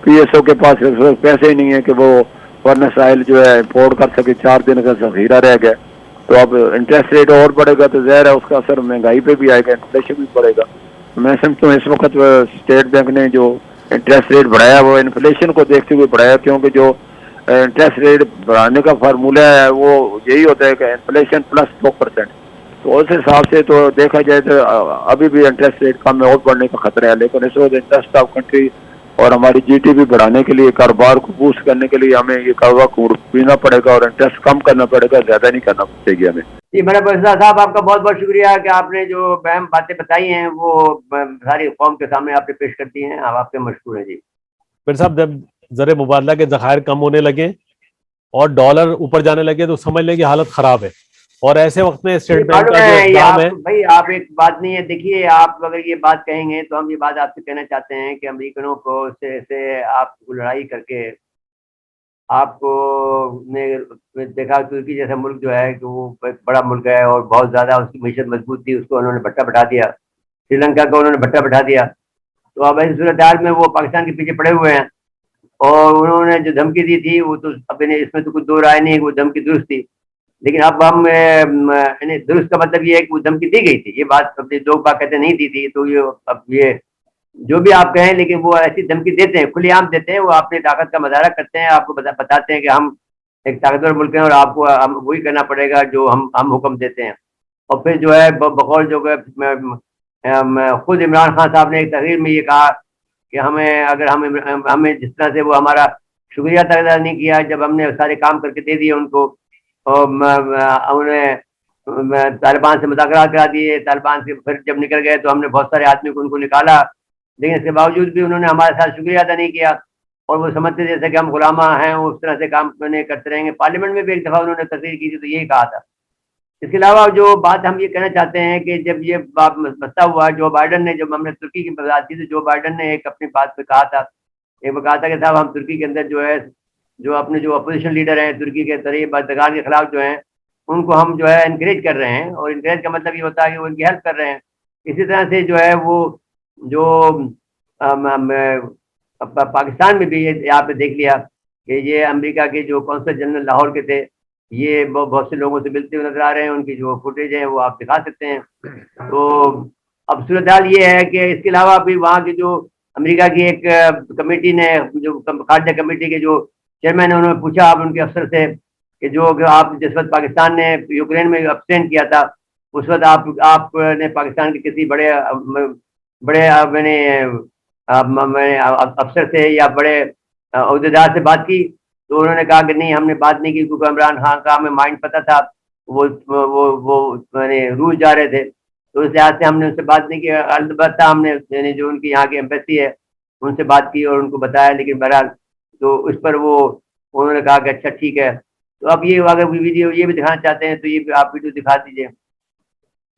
PSO के पास पैसे ही नहीं है कि वो फर्नेस ऑयल जो है इंपोर्ट कर सके, 4 दिन का जखीरा रह गया। तो अब इंटरेस्ट रेट और बढ़ेगा तो ज़ाहिर है उसका असर महंगाई पे भी आएगा, इन्फ्लेशन भी बढ़ेगा। मैं समझता हूँ इस वक्त स्टेट बैंक ने जो इंटरेस्ट रेट बढ़ाया वो इन्फ्लेशन को देखते हुए बढ़ाया, क्योंकि जो इंटरेस्ट रेट बढ़ाने का फार्मूला है वो यही होता है कि इन्फ्लेशन प्लस 2%। तो उस हिसाब से तो देखा जाए तो अभी भी इंटरेस्ट रेट कम और बढ़ने का खतरा है। लेकिन इस वक्त इंटरेस्ट ऑफ कंट्री और हमारी GDP बढ़ाने के लिए, कारोबार को बूस्ट करने के लिए हमें ये कारोबार को पीना पड़ेगा और इंटरेस्ट कम करना पड़ेगा, ज्यादा नहीं करना पड़ेगा हमें। जी मेरा प्रोफेसर साहब, आपका बहुत बहुत शुक्रिया कि आपने जो अहम बातें बताई हैं वो सारी कौम के सामने आपने पेश करती हैं। आप आपके मशहूर हैं जी। फिर साहब जब ज़र मुबादला के ज़खायर कम होने लगे और डॉलर ऊपर जाने लगे तो समझ लें कि हालत खराब है। और ऐसे वक्त में स्टेट बैंक का जो इक़दाम है, भाई आप एक बात नहीं है, देखिए आप अगर ये बात कहेंगे तो हम ये बात आपसे कहना चाहते हैं कि अमेरिकनों को से आप लड़ाई करके आपको ने देखा तुर्की जैसा मुल्क जो है कि वो एक बड़ा मुल्क है और बहुत ज़्यादा उसकी मीशत मजबूत थी, उसको उन्होंने भट्टा बैठा दिया। श्रीलंका को उन्होंने भट्टा बैठा दिया। तो अब ऐसी सूरत हाल में वो पाकिस्तान के पीछे पड़े हुए हैं और उन्होंने जो धमकी दी थी वो तो अब इसमें तो कुछ दो राय नहीं है, वो धमकी दुरुस्त थी। लेकिन अब हम दुरुस्त का मतलब ये है कि वो धमकी दी गई थी, ये बात अब लोग बात कहते नहीं दी थी। तो ये अब ये जो भी आप कहें, लेकिन वो ऐसी धमकी देते हैं, खुलेआम देते हैं, वो अपनी ताकत का मुजाहरा करते हैं, आपको बताते हैं कि हम एक ताकतवर मुल्क हैं और आपको हम वही करना पड़ेगा जो हम हुक्म देते हैं। और फिर जो है बकौल जो खुद इमरान खान साहब ने एक तकरीर में ये कहा कि हमें अगर हमें जिस तरह से वो हमारा शुक्रिया तक अदा नहीं किया जब हमने सारे काम करके दे दिए उनको, और उन्हें तालिबान से मुज़ाकरात करा दिए, तालिबान से फिर जब निकल गए तो हमने बहुत सारे आदमी को उनको निकाला, लेकिन इसके बावजूद भी उन्होंने हमारे साथ शुक्रिया अदा नहीं किया और वो समझते जैसे कि हम गुलामा हैं, उस तरह से काम करते रहेंगे। पार्लियामेंट में भी एक दफ़ा उन्होंने तस्वीर की थी तो यही कहा था। इसके अलावा जो बात हम ये कहना चाहते हैं कि जब ये मसला हुआ, जो बाइडन ने, जब हमने तुर्की की बात की तो जो बाइडन ने एक अपनी बात पे कहा था, कि साहब हम तुर्की के अंदर जो है जो अपने जो अपोजिशन लीडर हैं तुर्की के तरीब बदगान के खिलाफ जो हैं उनको हम जो है इनकरेज कर रहे हैं, और इनकरेज का मतलब ये होता है कि वो उनकी हेल्प कर रहे हैं। इसी तरह से जो है वो जो पाकिस्तान में भी ये आपने देख लिया कि ये अमेरिका के जो कौंसल जनरल लाहौर के थे, ये बहुत से लोगों से मिलते हुए नजर आ रहे हैं, उनकी जो फुटेज है वो आप दिखा सकते हैं। तो अब सूरत हाल ये है कि इसके अलावा भी वहाँ की जो अमेरिका की एक कमेटी ने, जो खारजा कमेटी के जो चेयरमैन है, उन्होंने पूछा आप उनके अफसर से कि जो आप जिस वक्त पाकिस्तान ने यूक्रेन में अब्सटेंड किया था उस वक्त आपने पाकिस्तान के किसी बड़े मैंने अफसर से या बड़े अहदेदार से बात की? तो उन्होंने कहा कि नहीं, हमने बात नहीं की, क्योंकि इमरान खान का हमें माइंड पता था, वो मैंने रूस जा रहे थे। तो इस लिहाज से हमने उनसे बात नहीं की। अलबत्ता हमने यानी जो उनकी यहाँ की एम्बेसी है उनसे बात की और उनको बताया, लेकिन बहरहाल तो उस पर वो उन्होंने कहा कि अच्छा ठीक है। तो अब ये अगर वीडियो ये भी दिखाना चाहते हैं तो ये भी आप वीडियो दिखा दीजिए।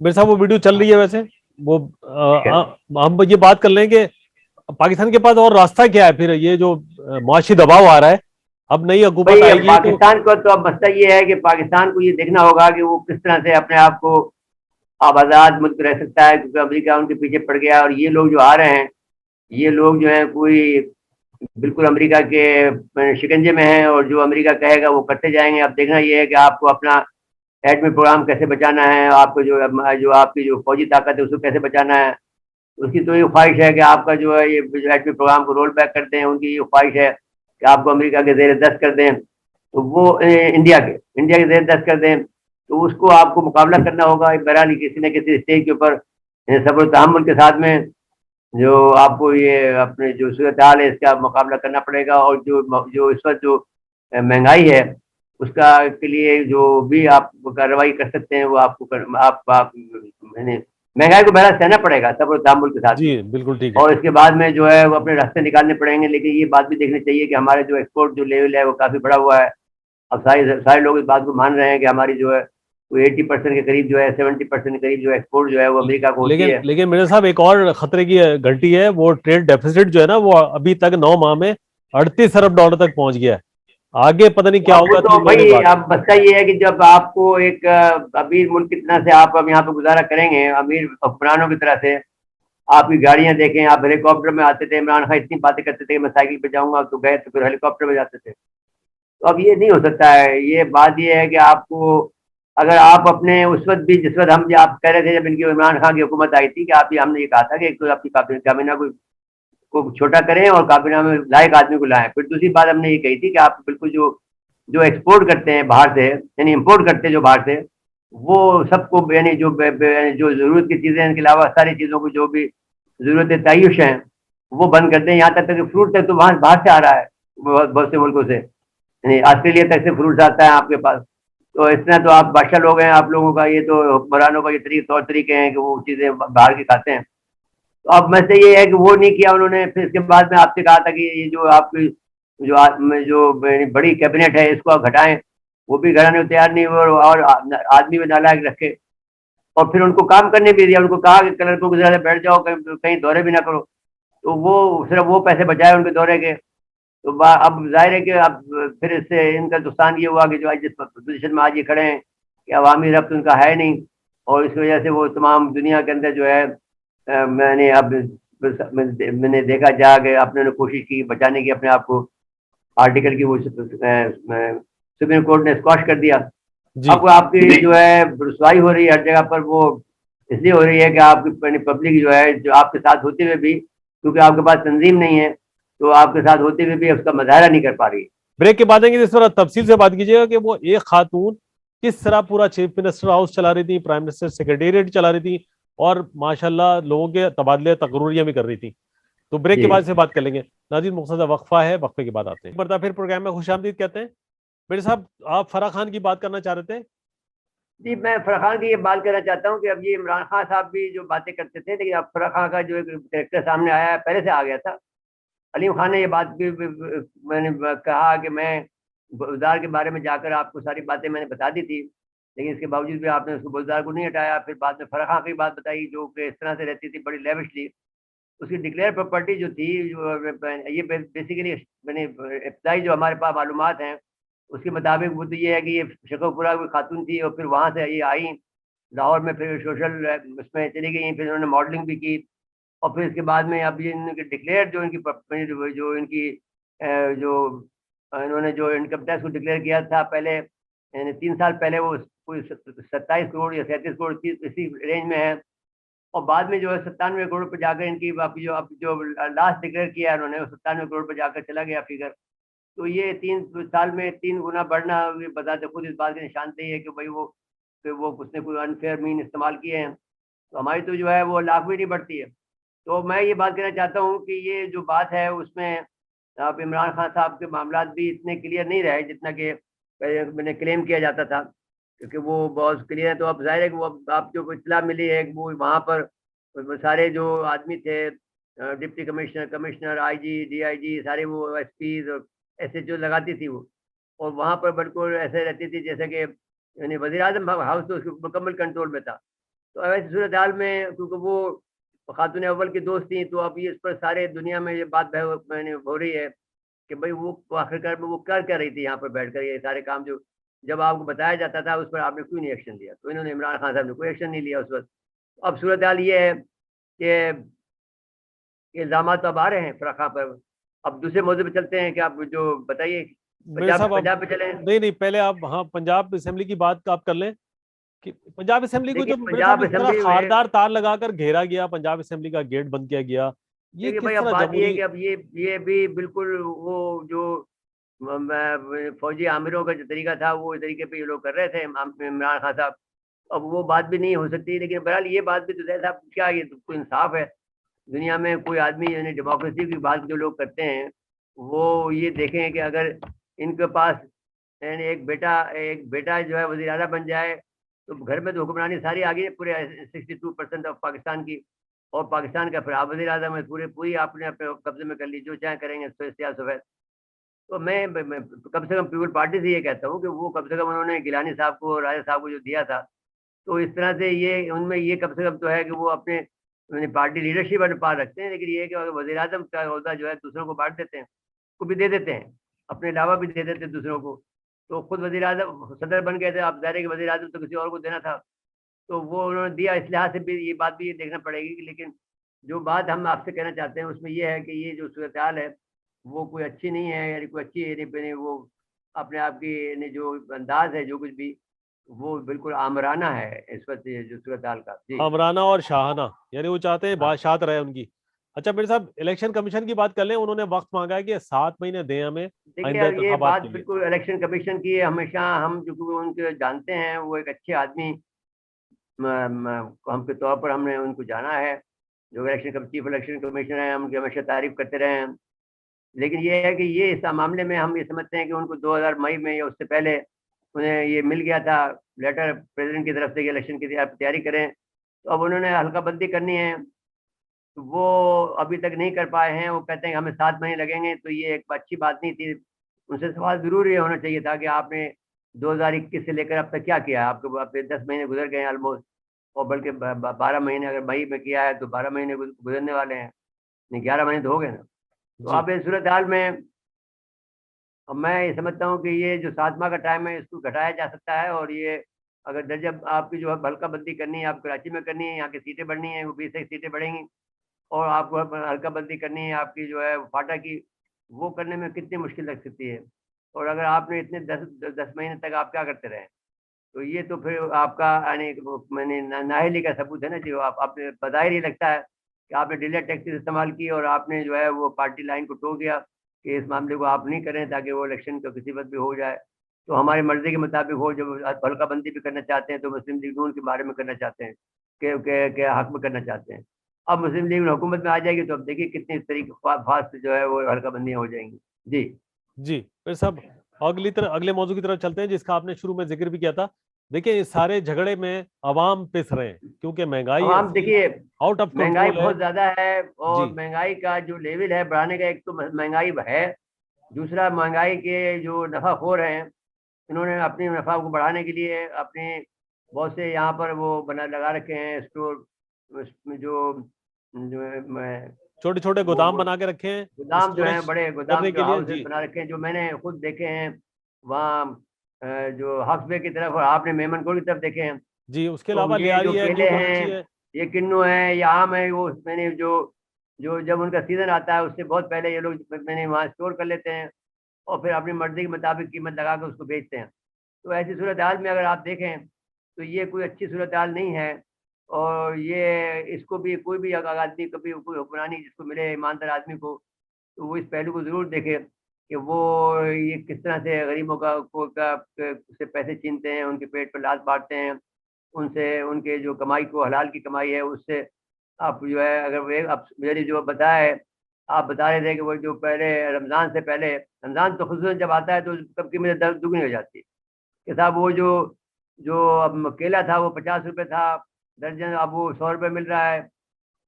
मेरे साहब वो वीडियो चल रही है वैसे, वो ठीक है। हम ये बात कर लें कि पाकिस्तान के पास और रास्ता क्या है फिर, ये जो मुआशी दबाव आ रहा है, अब नई हुकूमत भाई अब आएगी तो। पाकिस्तान को तो अब मसला ये है कि पाकिस्तान को ये देखना होगा कि वो किस तरह से अपने आप को अब आज़ाद मुल्क रह सकता है, क्योंकि अमेरिका उनके पीछे पड़ गया। और ये लोग जो आ रहे हैं, ये लोग जो है कोई बिल्कुल अमेरिका के शिकंजे में हैं, और जो अमेरिका कहेगा वो करते जाएंगे। अब देखना ये है कि आपको अपना एटमी प्रोग्राम कैसे बचाना है, आपको जो आपकी जो फौजी ताकत है उसको कैसे बचाना है। उसकी तो ये ख्वाहिश है कि आपका जो है ये एटमी प्रोग्राम को रोल बैक कर दें। उनकी ये ख्वाहिश है कि आपको अमेरिका के जेर दस्त कर दें, तो वो इंडिया के जेर दस्त कर दें। तो उसको आपको मुकाबला करना होगा बहरहाल किसी न किसी स्टेज के ऊपर सब्र तहम्मुल के साथ में, जो आपको ये अपने जो सूरत हाल है इसका मुकाबला करना पड़ेगा। और जो इस वक्त जो महंगाई है उसका के लिए जो भी आप कार्रवाई कर सकते हैं वो आपको आप मैंने महंगाई को बहरहाल सहना पड़ेगा सब्र तहम्मुल के साथ जी में। बिल्कुल ठीक है। और इसके बाद में जो है वो अपने रास्ते निकालने पड़ेंगे। लेकिन ये बात भी देखनी चाहिए कि हमारे जो एक्सपोर्ट जो लेवल है वो काफ़ी बढ़ा हुआ है। अब सारे लोग इस बात को मान रहे हैं कि हमारी जो है वो 80% के करीब जो है 70% के करीब जो एक्सपोर्ट जो है वो अमेरिका को होती लेकिन है। लेकिन मेरे साहब एक और खतरे की घंटी है, वो ट्रेड डेफिसिट जो है ना, वो अभी तक 9 माह में 38 अरब डॉलर तक पहुंच गया है। आगे पता नहीं क्या अब वो होगा तो 3 महीने भाई बाद। अब मसला ये है कि जब आपको एक अमीर मुल्क की तरह से आप अब यहाँ पे गुजारा करेंगे, अमीर हुक्मरानों की तरह से आपकी गाड़ियां देखें, आप हेलीकॉप्टर में आते थे, इमरान खान इतनी बातें करते थे कि मैं साइकिल पे जाऊंगा, तो गए तो फिर हेलीकॉप्टर में जाते थे। तो अब ये नहीं हो सकता है। ये बात ये है कि आपको अगर आप अपने उस वक्त भी जिस वक्त हम आप कह रहे थे जब इनकी इमरान खान की हुकूमत आई थी कि आप हमने ये कहा था कि एक तो आपकी काबीना को छोटा करें और काबीना में लायक आदमी को लाएं। फिर दूसरी बात हमने ये कही थी कि आप बिल्कुल जो जो एक्सपोर्ट करते हैं बाहर से, यानी इम्पोर्ट करते हैं जो बाहर से, वो सबको यानी जो ज़रूरत की चीज़ें इनके अलावा सारी चीज़ों को जो भी ज़रूरत तय्युश हैं वो बंद कर दें। यहाँ तक कि फ्रूट तक तो वहाँ बाहर से आ रहा है, बहुत बहुत से मुल्कों से, यानी ऑस्ट्रेलिया तक से फ्रूट्स आता है आपके पास। तो इस तरह तो आप बादशाह लोग हैं, आप लोगों का ये तो हुक्मरानों का ये तौर तरीके हैं कि वो चीज़ें बाहर की खाते हैं। तो अब मैं से ये है कि वो नहीं किया उन्होंने। फिर इसके बाद में आपसे कहा था कि ये जो आपकी जो बड़ी कैबिनेट है इसको आप घटाएं, वो भी घटाने को तैयार नहीं हुए और आदमी में नालायक रखे। और फिर उनको काम करने भी दिया, उनको कहा कि कलर को गुजरा से बैठ जाओ, कहीं कहीं दौरे भी ना करो। तो वो सिर्फ वो पैसे बचाए उनके दौरे के। तो अब जाहिर है कि अब फिर इससे इनका नुकसान ये हुआ कि जो आज जिस पोजिशन में आज ये खड़े हैं कि अवामी रब्त उनका है नहीं, और इस वजह से वो तमाम दुनिया के अंदर जो है मैंने अब मैंने देखा जा के अपने कोशिश की बचाने की अपने आप को। आर्टिकल की वो सुप्रीम कोर्ट ने स्क्वाश कर दिया। जी अब आपकी जो है रुसवाई हो रही है हर जगह पर, वो इसलिए हो रही है कि आपकी पब्लिक जो है जो आपके साथ होते हुए भी, क्योंकि आपके पास तंजीम नहीं है, तो आपके साथ होते हुए भी उसका मुजाहरा नहीं कर पा रही। ब्रेक के बाद आएंगे, इस पर तफसील से बात कीजिएगा कि वो एक खातून किस तरह पूरा चीफ मिनिस्टर हाउस चला रही थी, प्राइम मिनिस्टर सेक्रेटेरिएट चला रही थी, और माशाल्लाह लोगों के तबादले तकरूरियां भी कर रही थी। तो ब्रेक के जी बाद से बात कर लेंगे। नाज़रीन मुख्तसर वक्फा है, वक्फे के बाद आते हैं। एक बार फिर प्रोग्राम में खुशामदीद कहते हैं। मेरे साहब आप फराह खान की बात करना चाह रहे थे। जी, मैं फराह खान की ये बात करना चाहता हूँ कि अब ये इमरान खान साहब भी जो बातें करते थे, लेकिन अब फराह खान का जो एक कैरेक्टर सामने आया है पहले से आ गया था। अलीम खान ने ये बात भी मैंने कहा कि मैं बुलदार के बारे में जाकर आपको सारी बातें मैंने बता दी थी, लेकिन इसके बावजूद भी आपने उसको बुलदार को नहीं हटाया। फिर बाद में फराह खान की बात बताई जो कि इस तरह से रहती थी बड़ी लेविशली। उसकी डिक्लेयर प्रॉपर्टी जो थी ये बेसिकली मैंने इब्तदाई जो हमारे पास मालूमात हैं उसके मुताबिक वो तो ये है कि ये शेखोपुरा की खातून थी और फिर वहाँ से ये आई लाहौर में, फिर सोशल उसमें चली गई, फिर उन्होंने मॉडलिंग भी की। और फिर इसके बाद में अब ये इनकी डिक्लेयर जो इनकी जो इनकी जो इन्होंने जो इनकम टैक्स को डिक्लेयर किया था पहले, यानी 3 साल पहले, वो कोई 27 करोड़ या 37 करोड़ इसी रेंज में है। और बाद में जो है 97 करोड़ पर जाकर इनकी अब जो लास्ट डिक्लेयर किया है उन्होंने, 97 करोड़ पर जाकर चला गया फिगर। तो ये 3 साल में 3 गुना बढ़ना ये बताते खुद इस बात की निशानदेही है कि भाई वो उसने कोई अनफेयर मीन इस्तेमाल किए हैं। तो हमारी तो जो है वो लाख भी नहीं बढ़ती है। तो मैं ये बात कहना चाहता हूँ कि ये जो बात है उसमें आप इमरान खान साहब के मामला भी इतने क्लियर नहीं रहे जितना कि मैंने क्लेम किया जाता था। क्योंकि वो बहुत क्लियर है। तो अब जाहिर है कि वो आप जो इतला मिली है कि वो वहाँ पर वो सारे जो आदमी थे, deputy commissioner, commissioner, IG, DIG, सारे वो एसपीज और एसएचओ लगाती थी वो, और वहाँ पर बिल्कुल ऐसे रहती थी जैसे कि यानी वज़ीर आज़म हाउस तो उसके मुकम्मल कंट्रोल में था। तो ऐसी सूरत हाल में क्योंकि वो खातून अव्वल की दोस्त थी, तो अब ये इस पर सारे दुनिया में ये बात मैंने हो रही है कि भाई वो आखिरकार में वो कर क्या रही थी यहाँ पर बैठकर, ये सारे काम जो जब आपको बताया जाता था उस पर आपने क्यों नहीं एक्शन लिया। तो इन्होंने, इमरान खान साहब ने कोई एक्शन नहीं लिया उस वक्त। अब सूरत हाल ये है कि इल्जाम तो अब आ रहे हैं फराह खां पर। अब दूसरे मौजूद पे चलते हैं कि आप जो बताइए, मेरे पंजाब साहब आप, पंजाब पे चले। नहीं नहीं, पहले आप, हाँ, पंजाब असेंबली की बात आप कर लें कि पंजाब असेंबली को देखिए जो मेरे साहब पंजाब इस तरह असेंबली में, खारदार तार लगाकर घेरा गया, पंजाब असेंबली का गेट बंद किया गया, ये देखिए भाई किस अब तरह बात ये है जमहूरी। कि अब ये भी बिल्कुल वो जो फौजी आमिरों का जो तरीका था वो तरीके पे ये लोग कर रहे थे इमरान खान साहब। अब वो बात भी नहीं हो सकती, लेकिन बहरहाल ये बात भी तो जैसा साहब क्या, ये तो कोई इंसाफ है दुनिया में? कोई आदमी यानी डेमोक्रेसी की बात जो लोग करते हैं वो ये देखें कि अगर इनके पास यानी एक बेटा जो है वज़ीर आला बन जाए तो घर में तो हुक्मरानी सारी आ गई है पूरे 62% ऑफ पाकिस्तान की, और पाकिस्तान का फिर आप वज़ीर आज़म है, पूरी आपने अपने कब्जे में कर ली, जो चाहे करेंगे सफेद। तो मैं कम से कम पीपल पार्टी से ये कहता हूँ कि वो कम से कम उन्होंने गिलानी साहब को, राजा साहब को जो दिया था, तो इस तरह से ये उनमें ये कम से कम तो है कि वो अपने पार्टी लीडरशिप पा रखते हैं। लेकिन ये है कि वज़ीर आज़म का ओहदा जो है दूसरों को बांट देते हैं, को भी दे देते हैं, अपने अलावा भी दे देते हैं दूसरों को। तो खुद वज़ीर आज़म सदर बन गए थे, आप ज़ाहिर है कि वज़ीर आज़म तो किसी और को देना था, तो वो उन्होंने दिया। इस लिहाज से भी ये बात भी ये देखना पड़ेगी कि, लेकिन जो बात हम आपसे कहना चाहते हैं उसमें ये है कि ये जो सूरत हाल है वो कोई अच्छी नहीं है, यानी कोई अच्छी यानी वो अपने आप की यानी जो अंदाज है जो कुछ भी वो बिल्कुल आमराना है इस वक्त ये जो सूरत हाल का। जी आमराना और शाहाना, यानी वो चाहते हैं हाँ। बादशाहत रहे उनकी। अच्छा मेरे साहब, इलेक्शन कमीशन की बात कर लें, उन्होंने वक्त मांगा है कि 7 महीने दें हमें देखिए आइंदा अब ये इंतखाबात बात के लिए। बिल्कुल इलेक्शन कमीशन की है। हमेशा हम जो उनके जानते हैं वो एक अच्छे आदमी हम के तौर पर हमने उनको जाना है, जो चीफ इलेक्शन कमीशनर है, हम उनकी हमेशा तारीफ करते रहे हैं। लेकिन ये है कि ये इस मामले में हम ये समझते हैं कि उनको 2000 मई में या उससे पहले उन्हें ये मिल गया था लेटर प्रेसिडेंट की तरफ से कि इलेक्शन की तैयारी करें। तो अब उन्होंने हल्का बंदी करनी है, तो वो अभी तक नहीं कर पाए हैं। वो कहते हैं कि हमें 7 महीने लगेंगे, तो ये एक अच्छी बात नहीं थी। उनसे सवाल जरूर ये होना चाहिए था कि आपने 2021 से लेकर अब तक क्या किया है। आपके आपके 10 महीने गुजर गए हैं ऑलमोस्ट, और बल्कि 12 महीने अगर मई में किया है तो 12 महीने गुजरने वाले हैं, नहीं 11 महीने तो हो गए ना। तो जी अब इस सूरत हाल में अब मैं ये समझता हूँ कि ये जो 7 माह का टाइम है इसको घटाया जा सकता है, और ये अगर दर्जा आपकी जो है हल्का बंदी करनी है, आप कराची में करनी है, यहाँ की सीटें बढ़नी है, वो 20 सीटें बढ़ेंगी, और आपको हल्का बंदी करनी है आपकी जो है फाटा की, वो करने में कितनी मुश्किल लग सकती है। और अगर आपने इतने 10 महीने तक आप क्या करते रहे, तो ये तो फिर आपका यानी मैंने नाअहली का सबूत है ना, जो आपने बज़ाहिर ही लगता है कि आपने डिले टैक्टिस इस्तेमाल की और आपने जो है वो पार्टी लाइन को टोक दिया कि इस मामले को आप नहीं करें ताकि वो इलेक्शन का किसी वक्त भी हो जाए। तो हमारी मर्जी के मुताबिक हो, जब हल्का बंदी भी करना चाहते हैं तो मुस्लिम लीग नून के बारे में करना चाहते हैं, के हक में करना चाहते हैं। अब मुस्लिम लीग हुकूमत में आ जाएगी तो अब देखिए कितनी तरीके फास्ट जो है वो हल्का बंदियाँ हो जाएंगी। जी जी फिर साहब, अगले मौजू की तरफ चलते हैं जिसका आपने शुरू में जिक्र भी किया था। देखिए इस सारे झगड़े में अवाम पिस रहे हैं क्योंकि महंगाई अब हम ऐसी देखिए आउट ऑफ महंगाई कंट्रोल है। बहुत ज्यादा है, जी और महंगाई का जो लेवल है बढ़ाने का, एक तो महंगाई है, दूसरा महंगाई के जो नफाखोर हैं इन्होंने अपनी नफा को बढ़ाने के लिए अपने बहुत से यहाँ पर वो बना लगा रखे हैं स्टोर, उसमें जो जो मैं छोटे छोटे वो गोदाम बना के रखे हैं गोदाम जो हैं, स्टोरेज बड़े गोदाम करने जो के लिए। हाउसेस जी बना रखे हैं, जो मैंने खुद देखे हैं वहाँ जो हक्सबे की तरफ और आपने मेमनकोट की तरफ देखे हैं। जी, उसके तो अलावा ये जो लियारी है जो केले बहुत हैं, अच्छी है। ये किन्नू है, ये आम है, वो मैंने जो जो जब उनका सीजन आता है उससे बहुत पहले ये लोग मैंने वहाँ स्टोर कर लेते हैं, और फिर अपनी मर्जी के मुताबिक कीमत लगा कर उसको बेचते हैं। तो ऐसी सूरत हाल में अगर आप देखें तो ये कोई अच्छी सूरत हाल नहीं है। और ये इसको भी कोई भी अगर आदमी कभी कोई हुक्मरानी जिसको मिले ईमानदार आदमी को, तो वो इस पहलू को ज़रूर देखे कि वो ये किस तरह से गरीबों से पैसे छीनते हैं, उनके पेट पर लात बांटते हैं, उनसे उनके जो कमाई को हलाल की कमाई है उससे आप जो है अगर वे आप मेरी जो बताया, आप बता रहे थे कि वो जो पहले रमज़ान से पहले, रमज़ान तो खुसूसन जब आता है तो कब की मेरे दर्द दुगनी हो जाती है कि साहब वो जो जो अब केला था वो 50 रुपए था दर्जन, अब वो 100 रुपए मिल रहा है।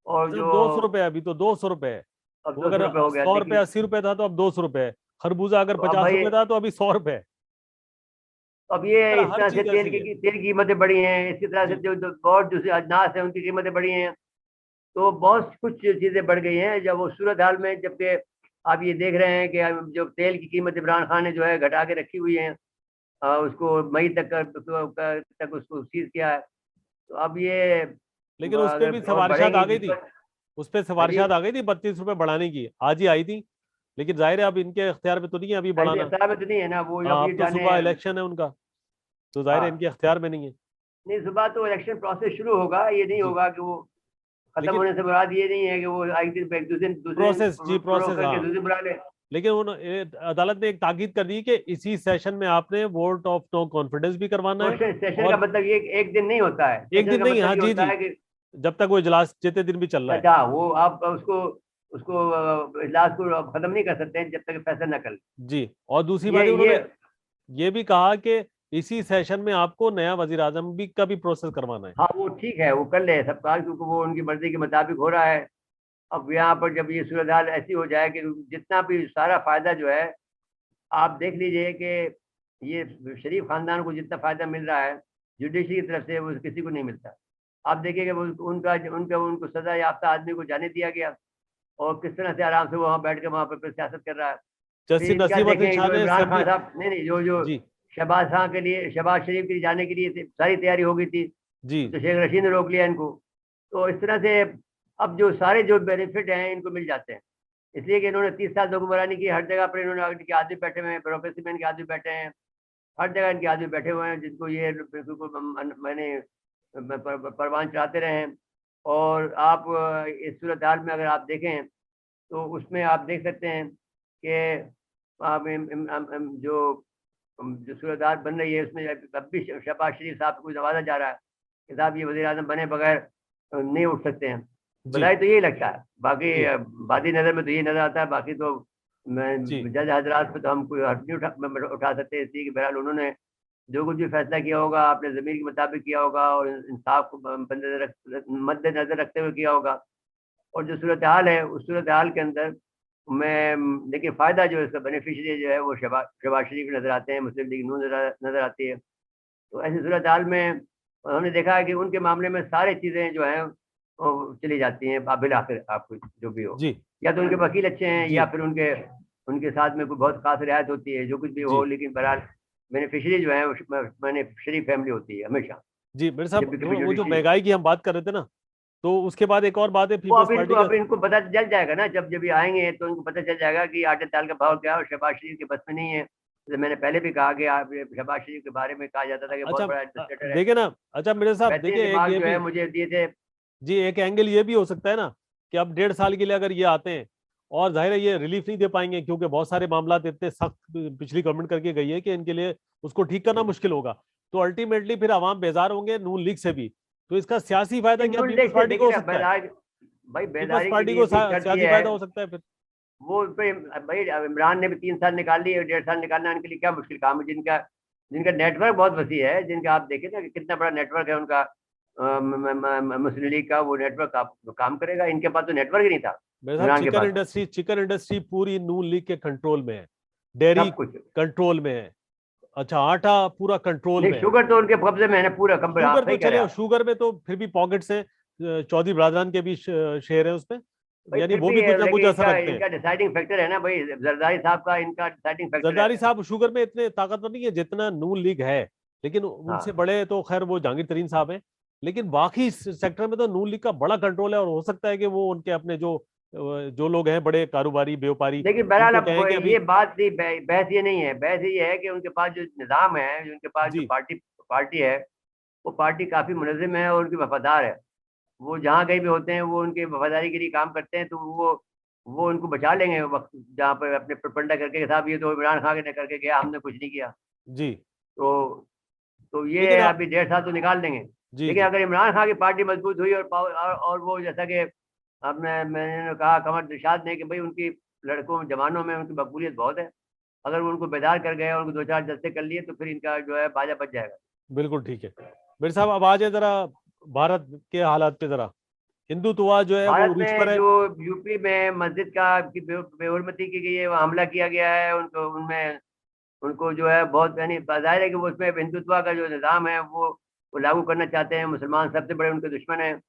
और मतलब जो 200 रुपए, अभी तो 200 रुपए है। अब वो 200 अगर रुपए हो गया, 100 रुपए देखिए। 80 रुपए था तो अब 200 रुपए है। खरबूजा अगर तो अब 50 रुपए भाई, था तो अभी 100 रुपए है। तो अब ये यार इस हर तरह से चीज ऐसी है। तेल की कीमतें बढ़ी हैं, इसी तरह से जी जो जो और दूसरे अनाज है उनकी कीमतें बढ़ी हैं। तो बहुत कुछ चीजें बढ़ गई हैं जब वो सूरत हाल में, जबकि आप ये देख रहे हैं कि जो तेल की कीमत इमरान खान ने जो है घटा के रखी हुई है, उसको मई तक उसको सीज किया है। तो अब ये लेकिन उस पे भी अगर और सिफारिशात बढ़ेंगी आ गई थी। दिक्कत। उस पे हाँ जी। सिफारिशात आ गई थी 32 रुपए बढ़ाने की, आज ही आई थी। लेकिन जाहिर है अब इनके इख्तियार में तो नहीं है अभी ऐसे बढ़ाना। अख्तियार में तो नहीं है ना वो, अब हाँ ये अब तो जाने। सुबह इलेक्शन है उनका, तो जाहिर है हाँ, इनके इख्तियार में नहीं है। नहीं सुबह तो इलेक्शन प्रोसेस शुरू होगा, ये नहीं जी होगा कि वो खत्म लेकिन होने से मुराद ये नहीं है कि वो एक दिन एक दूसरे दूसरे दिन प्रोसेस, जी प्रोग प्रोसेस, करके हाँ। दूसरे बुला ले। लेकिन अदालत ने एक ताकीद कर दी कि इसी सेशन में आपने वोट ऑफ नो कॉन्फिडेंस भी करवाना है। क्वेश्चन सेशन का और मतलब ये एक दिन नहीं होता है, एक सेशन दिन का नहीं, मतलब हाँ ये जी होता जी, है कि जब तक वो इजलास जितने दिन भी चल रहा है। अच्छा, वो आप उसको उसको इजलास को खत्म नहीं कर सकते हैं जब तक फैसला न कर ले। जी, और दूसरी बात है ये उन्होंने ये भी कहा कि इसी सेशन में आपको नया वजीर आजम भी का भी प्रोसेस करवाना है। हाँ, वो ठीक है, वो कर ले सब काम, क्योंकि वो उनकी मर्जी के मुताबिक हो रहा है। अब यहाँ पर जब ये सूरत हाल ऐसी हो जाए कि जितना भी सारा फायदा जो है, आप देख लीजिए कि ये शरीफ खानदान को जितना फायदा मिल रहा है जुडिशरी की तरफ से, वो किसी को नहीं मिलता। आप देखिए कि उनका उनका उनको सजा याफ्ता आदमी को जाने दिया गया, और किस तरह से आराम से वो वहाँ बैठ के वहाँ पर सियासत कर रहा है। फिर जस्टिस इनका नसीम हसन देखें शाह जो ने इमरान खान असेंबली। साहब, नहीं जो जी शहबाज खान के लिए, शहबाज शरीफ के लिए जाने के लिए सारी तैयारी हो गई थी, जी तो शेख रशीद ने रोक लिया इनको। तो इस तरह से अब जो सारे जो बेनिफिट हैं इनको मिल जाते हैं, इसलिए कि इन्होंने 30 साल हुक्मरानी की, हर जगह पर इन्होंने इनके आदमी बैठे हुए हैं, ब्यूरोक्रेसी में इनके आदमी बैठे हैं, हर जगह इनके आदमी बैठे हुए हैं जिनको ये बिल्कुल मैंने परवान चढ़ाते रहे हैं। और आप इस सूरत हाल में अगर आप देखें तो उसमें आप देख सकते हैं कि आप जो सूरत हाल बन रही है उसमें अब भी शहबाज शरीफ साहब को नवाजा जा रहा है कि साहब ये वज़ीर आज़म बने बगैर नहीं उठ सकते हैं। जी बधाई तो यही लगता है, बाकी जी बादी नज़र में तो ये नज़र आता है, बाकी तो जी मैं जज हजरात पे तो हम कोई हर्फ नहीं उठा सकते, इसलिए कि बहरहाल उन्होंने जो कुछ भी फैसला किया होगा अपने ज़मीर के मुताबिक किया होगा, और इंसाफ को मद्देनजर रखते हुए किया होगा। और जो सूरत हाल है उस सूरत हाल के अंदर मैं देखिए फ़ायदा जो है इसका बेनिफिशियरी जो है वो शहबाज शरीफ नज़र आते हैं, मुस्लिम लीग नून नज़र आती है। तो ऐसी सूरत हाल में हमने देखा है कि उनके मामले में सारी चीज़ें जो हैं वो चली जाती हैं बिल आखिर, आपको जो भी हो, जी या तो उनके वकील अच्छे हैं जी या फिर उनके उनके साथ में कोई बहुत खास रियायत होती है, जो कुछ भी हो, जी लेकिन बहरहाल बेनिफिशियरी जो है वो मैंने शरीफ फैमिली होती है हमेशा, जी मेरे जब साहब, भी कभी वो जो जुडिशरी। महंगाई की हम बात कर रहे थे ना, तो उसके बाद एक और बात है वो पीपल्स पार्टी का। अब इनको पता चल जाएगा ना, जब ये आएंगे तो इनको पता चल जाएगा कि आटे दाल का भाव क्या है, और शहबाज शरीफ के बस में नहीं है। जैसे मैंने पहले भी कहा कि आप शहबाज शरीफ के बारे में कहा जाता था कि अच्छा बहुत बड़ा एडमिनिस्ट्रेटर है, देखिए ना, अच्छा मेरे साहब बेहतरीन देखिए एक दिमाग ये जो भी, है मुझे दिए थे। जी एक एंगल ये भी हो सकता है ना कि अब 1.5 साल के लिए अगर ये आते हैं, और जाहिर है ये रिलीफ नहीं दे पाएंगे क्योंकि बहुत सारे मामला इतने सख्त पिछली गवर्नमेंट करके गई है कि इनके लिए उसको ठीक करना मुश्किल होगा। तो अल्टीमेटली फिर आवाम बेजार होंगे नून लीग से भी। तो इसका सियासी फायदा क्या नून पीपल्स लीग से पार्टी को देखिए हो ना, सकता है? भाई पीपल्स बेदारी के पार्टी लिए को भी शर्त सियासी ये फायदा है, हो सकता है फिर। वो पे भाई इमरान ने भी 3 साल निकाल लिए, 1.5 साल निकालना इनके लिए क्या मुश्किल काम है, जिनका जिनका नेटवर्क बहुत वसी है, जिनका आप देखें ना कि कितना बड़ा नेटवर्क है उनका, मुस्लिम लीग का वो नेटवर्क काम करेगा, इनके पास तो नेटवर्क ही नहीं था मेरे साहब इमरान के पास। चिकन इंडस्ट्री पूरी नून लीग के कंट्रोल में है। डेयरी सब कुछ, कंट्रोल में है। अच्छा आटा पूरा कंट्रोल नहीं में है। शुगर तो उनके कब्जे में है ना पूरा, कंपनी, आप शुगर तो सही कह रहे चले, हैं आप। शुगर में तो फिर भी पॉकेट्स हैं, चौधरी बरादरान के भी शेयर है उसमें, भाई यानी फिर वो भी भी कुछ ना कुछ लेकिन असर इनका रखते हैं। इनका डिसाइडिंग फैक्टर है ना भाई, जरदारी साहब का इनका डिसाइडिंग फैक्टर है। जरदारी साहब शुगर में इतने ताकतवर नहीं है जितना नून लीग है, लेकिन उनसे हाँ, बड़े तो खैर वो जहांगीर तरीन साहब हैं। लेकिन बाकी सेक्टर में तो नून लीग का बड़ा कंट्रोल है, और हो सकता है कि वो उनके अपने जो लोग हैं बड़े कारोबारी व्यापारी, लेकिन बहरहाल उनको अब कहें कि अभी। ये बात नहीं, बहस ये नहीं है, बहस ये है कि उनके पास जो निज़ाम है, उनके पास जो जी पार्टी है, वो पार्टी काफ़ी मुनज़्ज़म है और उनकी वफादार है। वो जहाँ कहीं भी होते हैं वो उनकी वफादारी के लिए काम करते हैं, तो वो उनको बचा लेंगे वक्त, जहाँ पर अपने प्रपंडा करके साहब ये तो इमरान खान ने करके गया, हमने कुछ नहीं किया। जी तो ये लेकिन अभी 1.5 साल तो निकाल देंगे। जी लेकिन जी अगर इमरान खान की पार्टी मजबूत हुई और वो जैसा कि आपने मैंने कहा कमर दिलशाद ने कि भाई उनकी लड़कों जवानों में उनकी मकबूलियत बहुत है, अगर वो उनको बेदार कर गए और उनको 2-4 जलसे कर लिए तो फिर इनका जो है बाजा बच जाएगा। बिल्कुल ठीक है। मेरे साहब अब आ जाए जरा भारत के हालात पे जरा। हिंदुत्व जो है वो भारत उरूज पर में है। जो यूपी में मस्जिद का की बेहुरमती की गई है, वहाँ हमला किया गया है उनको, उनमें उनको जो है बहुत, यानी जाहिर है कि वो उसमें हिंदुत्व का जो निज़ाम है वो लागू करना चाहते हैं। मुसलमान सबसे बड़े उनके दुश्मन हैं,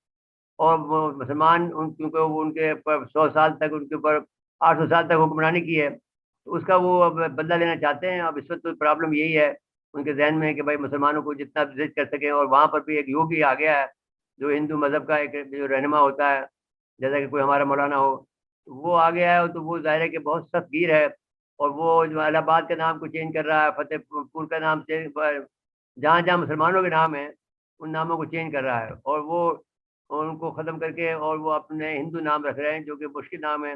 और वो मुसलमान उनको उनके ऊपर 100 साल तक, उनके ऊपर 800 साल तक हुक्मरानी की है, तो उसका वो अब बदला लेना चाहते हैं। अब इस वक्त तो प्रॉब्लम यही है उनके जहन में कि भाई मुसलमानों को जितना विजिट कर सकें। और वहाँ पर भी एक योगी आ गया है जो हिंदू मजहब का एक जो रहनुमा होता है, जैसा कि कोई हमारा मौलाना हो, तो वो आ गया है, तो वो जाहिर है कि बहुत सख्त गिर है। और वो जो इलाहाबाद के नाम को चेंज कर रहा है, फतेहपुर का नाम चेंज, जहाँ जहाँ मुसलमानों के नाम है उन नामों को चेंज कर रहा है, और वो उनको ख़त्म करके और वो अपने हिंदू नाम रख रहे हैं जो कि मुश्किल नाम है।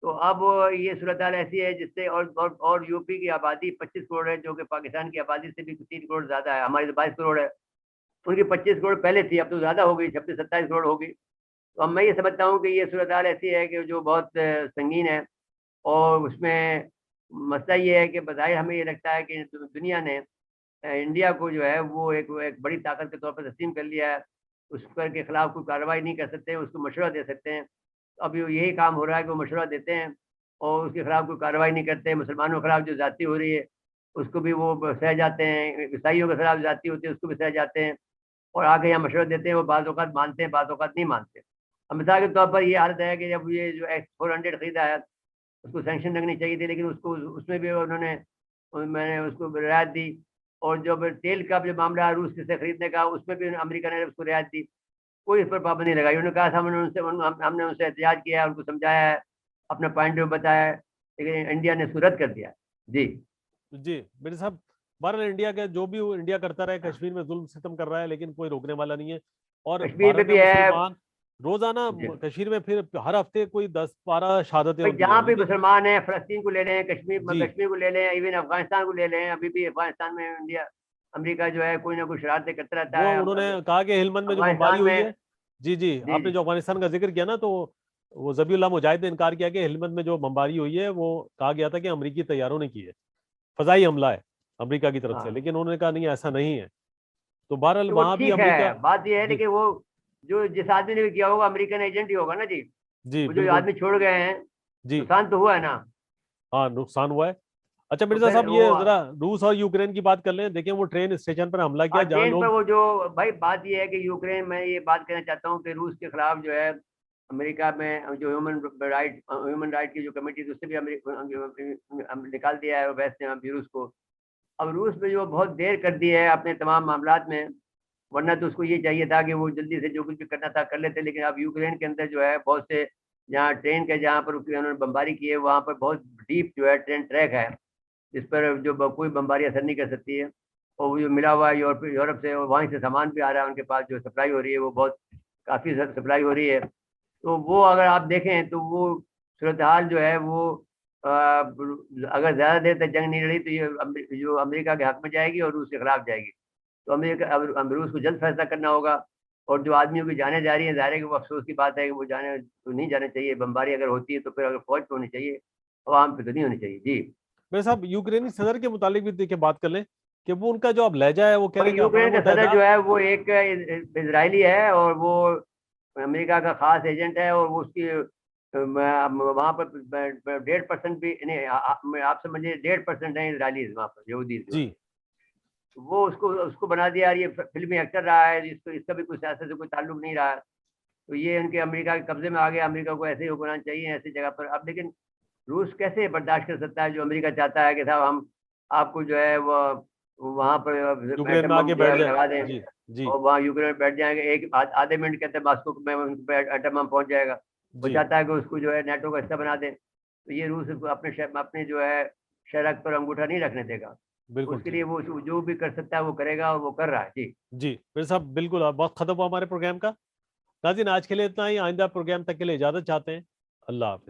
तो अब ये सूरत हाल ऐसी है जिससे, और यूपी की आबादी 25 करोड़ है, जो कि पाकिस्तान की आबादी से भी 3 करोड़ ज़्यादा है। हमारी तो 22 करोड़ है, उनकी 25 करोड़ पहले थी, अब तो ज़्यादा हो गई, 26-27 करोड़ होगी। तो अब मैं ये समझता हूँ कि ये सूरत हाल ऐसी है कि जो बहुत संगीन है। और उसमें मसला ये है कि बज़ाहिर हमें ये लगता है कि दुनिया ने इंडिया को जो है वो एक बड़ी ताकत के तौर पर तस्लीम कर लिया है। उस पर के खिलाफ कोई कार्रवाई नहीं कर सकते, उसको मशवरा दे सकते हैं। अब यही काम हो रहा है कि वो मशवरा देते हैं और उसके खिलाफ कोई कार्रवाई नहीं करते। मुसलमानों के खिलाफ जो ज़्यादती हो रही है उसको भी वो सह जाते हैं, ईसाइयों के खिलाफ ज़्यादती होती है उसको भी सह जाते हैं, और आके यहाँ मशवरा देते हैं। वो बाज़ औक़ात मानते हैं, बाज़ औक़ात नहीं मानते। अब मिसाल के तौर पर ये हालत है कि जब ये जो एक्स 400 खरीदा है, उसको सैंक्शन लगनी चाहिए थी, लेकिन उसको उसमें भी उन्होंने, मैंने उसको रियायत दी। और जब तेल का जो मामला है रूस से खरीदने का, उसमें भी अमेरिका ने उसको रियायत दी, कोई इस पर पाबंदी लगाई। उन्होंने कहा था, हमने उनसे एहतजाज किया है, उनको समझाया है, अपना पॉइंट ऑफ बताया है, लेकिन इंडिया ने इसको रद्द कर दिया। जी जी मेरे साहब, भारत इंडिया का जो भी वो इंडिया करता रहे, कश्मीर में जुल्म सितम कर रहा है, लेकिन कोई रोकने वाला नहीं है। और कश्मीर में भारत में भी है। मुसलमान रोजाना जी कश्मीर में फिर हर हफ्ते कोई 10-12 शहादतें भाई, होती हैं, जहाँ भी लेकिन मुसलमान हैं, फलस्तीन को ले लें, जी कश्मीर को ले लें, इवन अफगानिस्तान को ले लें, अभी भी अफगानिस्तान में इंडिया, अमेरिका जो है कोई ना कोई शरारतें करता रहता वो है। उन्होंने कहा कि हेलमंद में जो बमबारी अफगानिस्तान हुई में। है। जी जी, जी आपने जी जो अफगानिस्तान का जिक्र किया ना, तो वो जबीउल्लाह मुजाहिद ने इनकार किया कि हेलमंद में जो बमबारी हुई है वो कहा गया था कि अमेरिकी तैयारों ने की है, फजाई हमला है अमेरिका की तरफ से, हाँ, लेकिन उन्होंने कहा नहीं, ऐसा नहीं है। तो बहरहाल तो वो वहां भी ठीक अमेरिका। है, बात ये है, जी लेकिन वो जो जिस आदमी ने भी किया होगा अमेरिकन एजेंट ही होगा ना जी। जी वो जो बिल्कुल। आदमी छोड़ गए हैं, जी नुकसान तो हुआ है ना। हाँ, नुकसान हुआ है। अच्छा तो मिर्जा फिर साहब, वो ये जरा रूस और यूक्रेन की बात कर लें। देखिए, वो ट्रेन स्टेशन पर हमला किया जहां ट्रेन पर लोग। वो जो, भाई बात ये है कि यूक्रेन में, ये बात कहना चाहता हूँ कि रूस के खिलाफ जो है अमेरिका में जो ह्यूमन राइट की जो कमेटी थी, उससे भी निकाल दिया है वैसे अभी रूस को। अब रूस में जो बहुत देर कर दी है अपने तमाम मामलात में, वरना तो उसको ये चाहिए था कि वो जल्दी से जो कुछ भी करना था कर लेते। लेकिन अब यूक्रेन के अंदर जो है बहुत से, जहाँ ट्रेन के, जहाँ पर उन्होंने बमबारी की है, वहाँ पर बहुत डीप जो है ट्रेन ट्रैक है, जिस पर जो कोई बमबारी असर नहीं कर सकती है। और वो जो मिला हुआ है यूरोप से, और वहीं से सामान भी आ रहा है, उनके पास जो सप्लाई हो रही है वो बहुत काफ़ी सप्लाई हो रही है। तो वो अगर आप देखें तो वो सूरत हाल जो है वो अगर ज़्यादा देर तक जंग नहीं रही तो ये जो अमेरिका के हक में जाएगी और रूस के खिलाफ जाएगी। तो अमेरिका, अब रूस को जल्द फैसला करना होगा। और जो आदमियों की जाने जा रही है, ज़ाहिर है कि वो अफसोस की बात है कि वो जाने तो नहीं जाने चाहिए। बमबारी अगर होती है तो फिर अगर फौज पे होनी चाहिए, आवाम पे तो नहीं होनी चाहिए। जी मेरे साहब, यूक्रेनी सदर के मुतालिक भी देखिए बात कर लें कि वो उनका जो अब लहजा है, वो कह रहे भाई, हैं कि अक़वाम यूक्रेन का सदर मुत्तहिदा। जो है वो एक इजरायली है, और वो अमेरिका का खास एजेंट है। और वो उसकी वहाँ पर 1.5% भी नहीं, आप समझिए 1.5% है इजरायली वहाँ पर, यहूदी जो है। जी वो उसको उसको बना दिया, और ये फिल्मी एक्टर रहा है, जिसको इसका भी कुछ सियासत से कोई ताल्लुक नहीं रहा है। तो ये उनके अमेरिका के कब्जे में आ गया। अमेरिका को ऐसे ही हुक्मरान चाहिए ऐसी जगह पर। अब लेकिन रूस कैसे बर्दाश्त कर सकता है, जो अमेरिका चाहता है कि साहब हम आपको जो है वो वहाँ पर यूक्रेन एटम में बम आके जो बैठ है जाए। लगा दें, जी जी और वहाँ यूक्रेन में बैठ जाएंगे। एक आधे मिनट के अंदर मास्को में उन पे एटम बम पहुँच जाएगा। वो जी चाहता है कि उसको जो है नेटो का हिस्सा बना दें। तो ये रूस उसको अपने जो है शरक पर अंगूठा नहीं रखने देगा। बिल्कुल उसके ठीक। लिए वो जो भी कर सकता है वो करेगा, और वो कर रहा है। जी जी मेरे साहब, बिल्कुल। अब वक्त खत्म हुआ हमारे प्रोग्राम का। नाज़रीन, आज के लिए इतना ही। आइंदा प्रोग्राम तक के लिए इजाजत चाहते हैं। अल्लाह हाफ़िज़।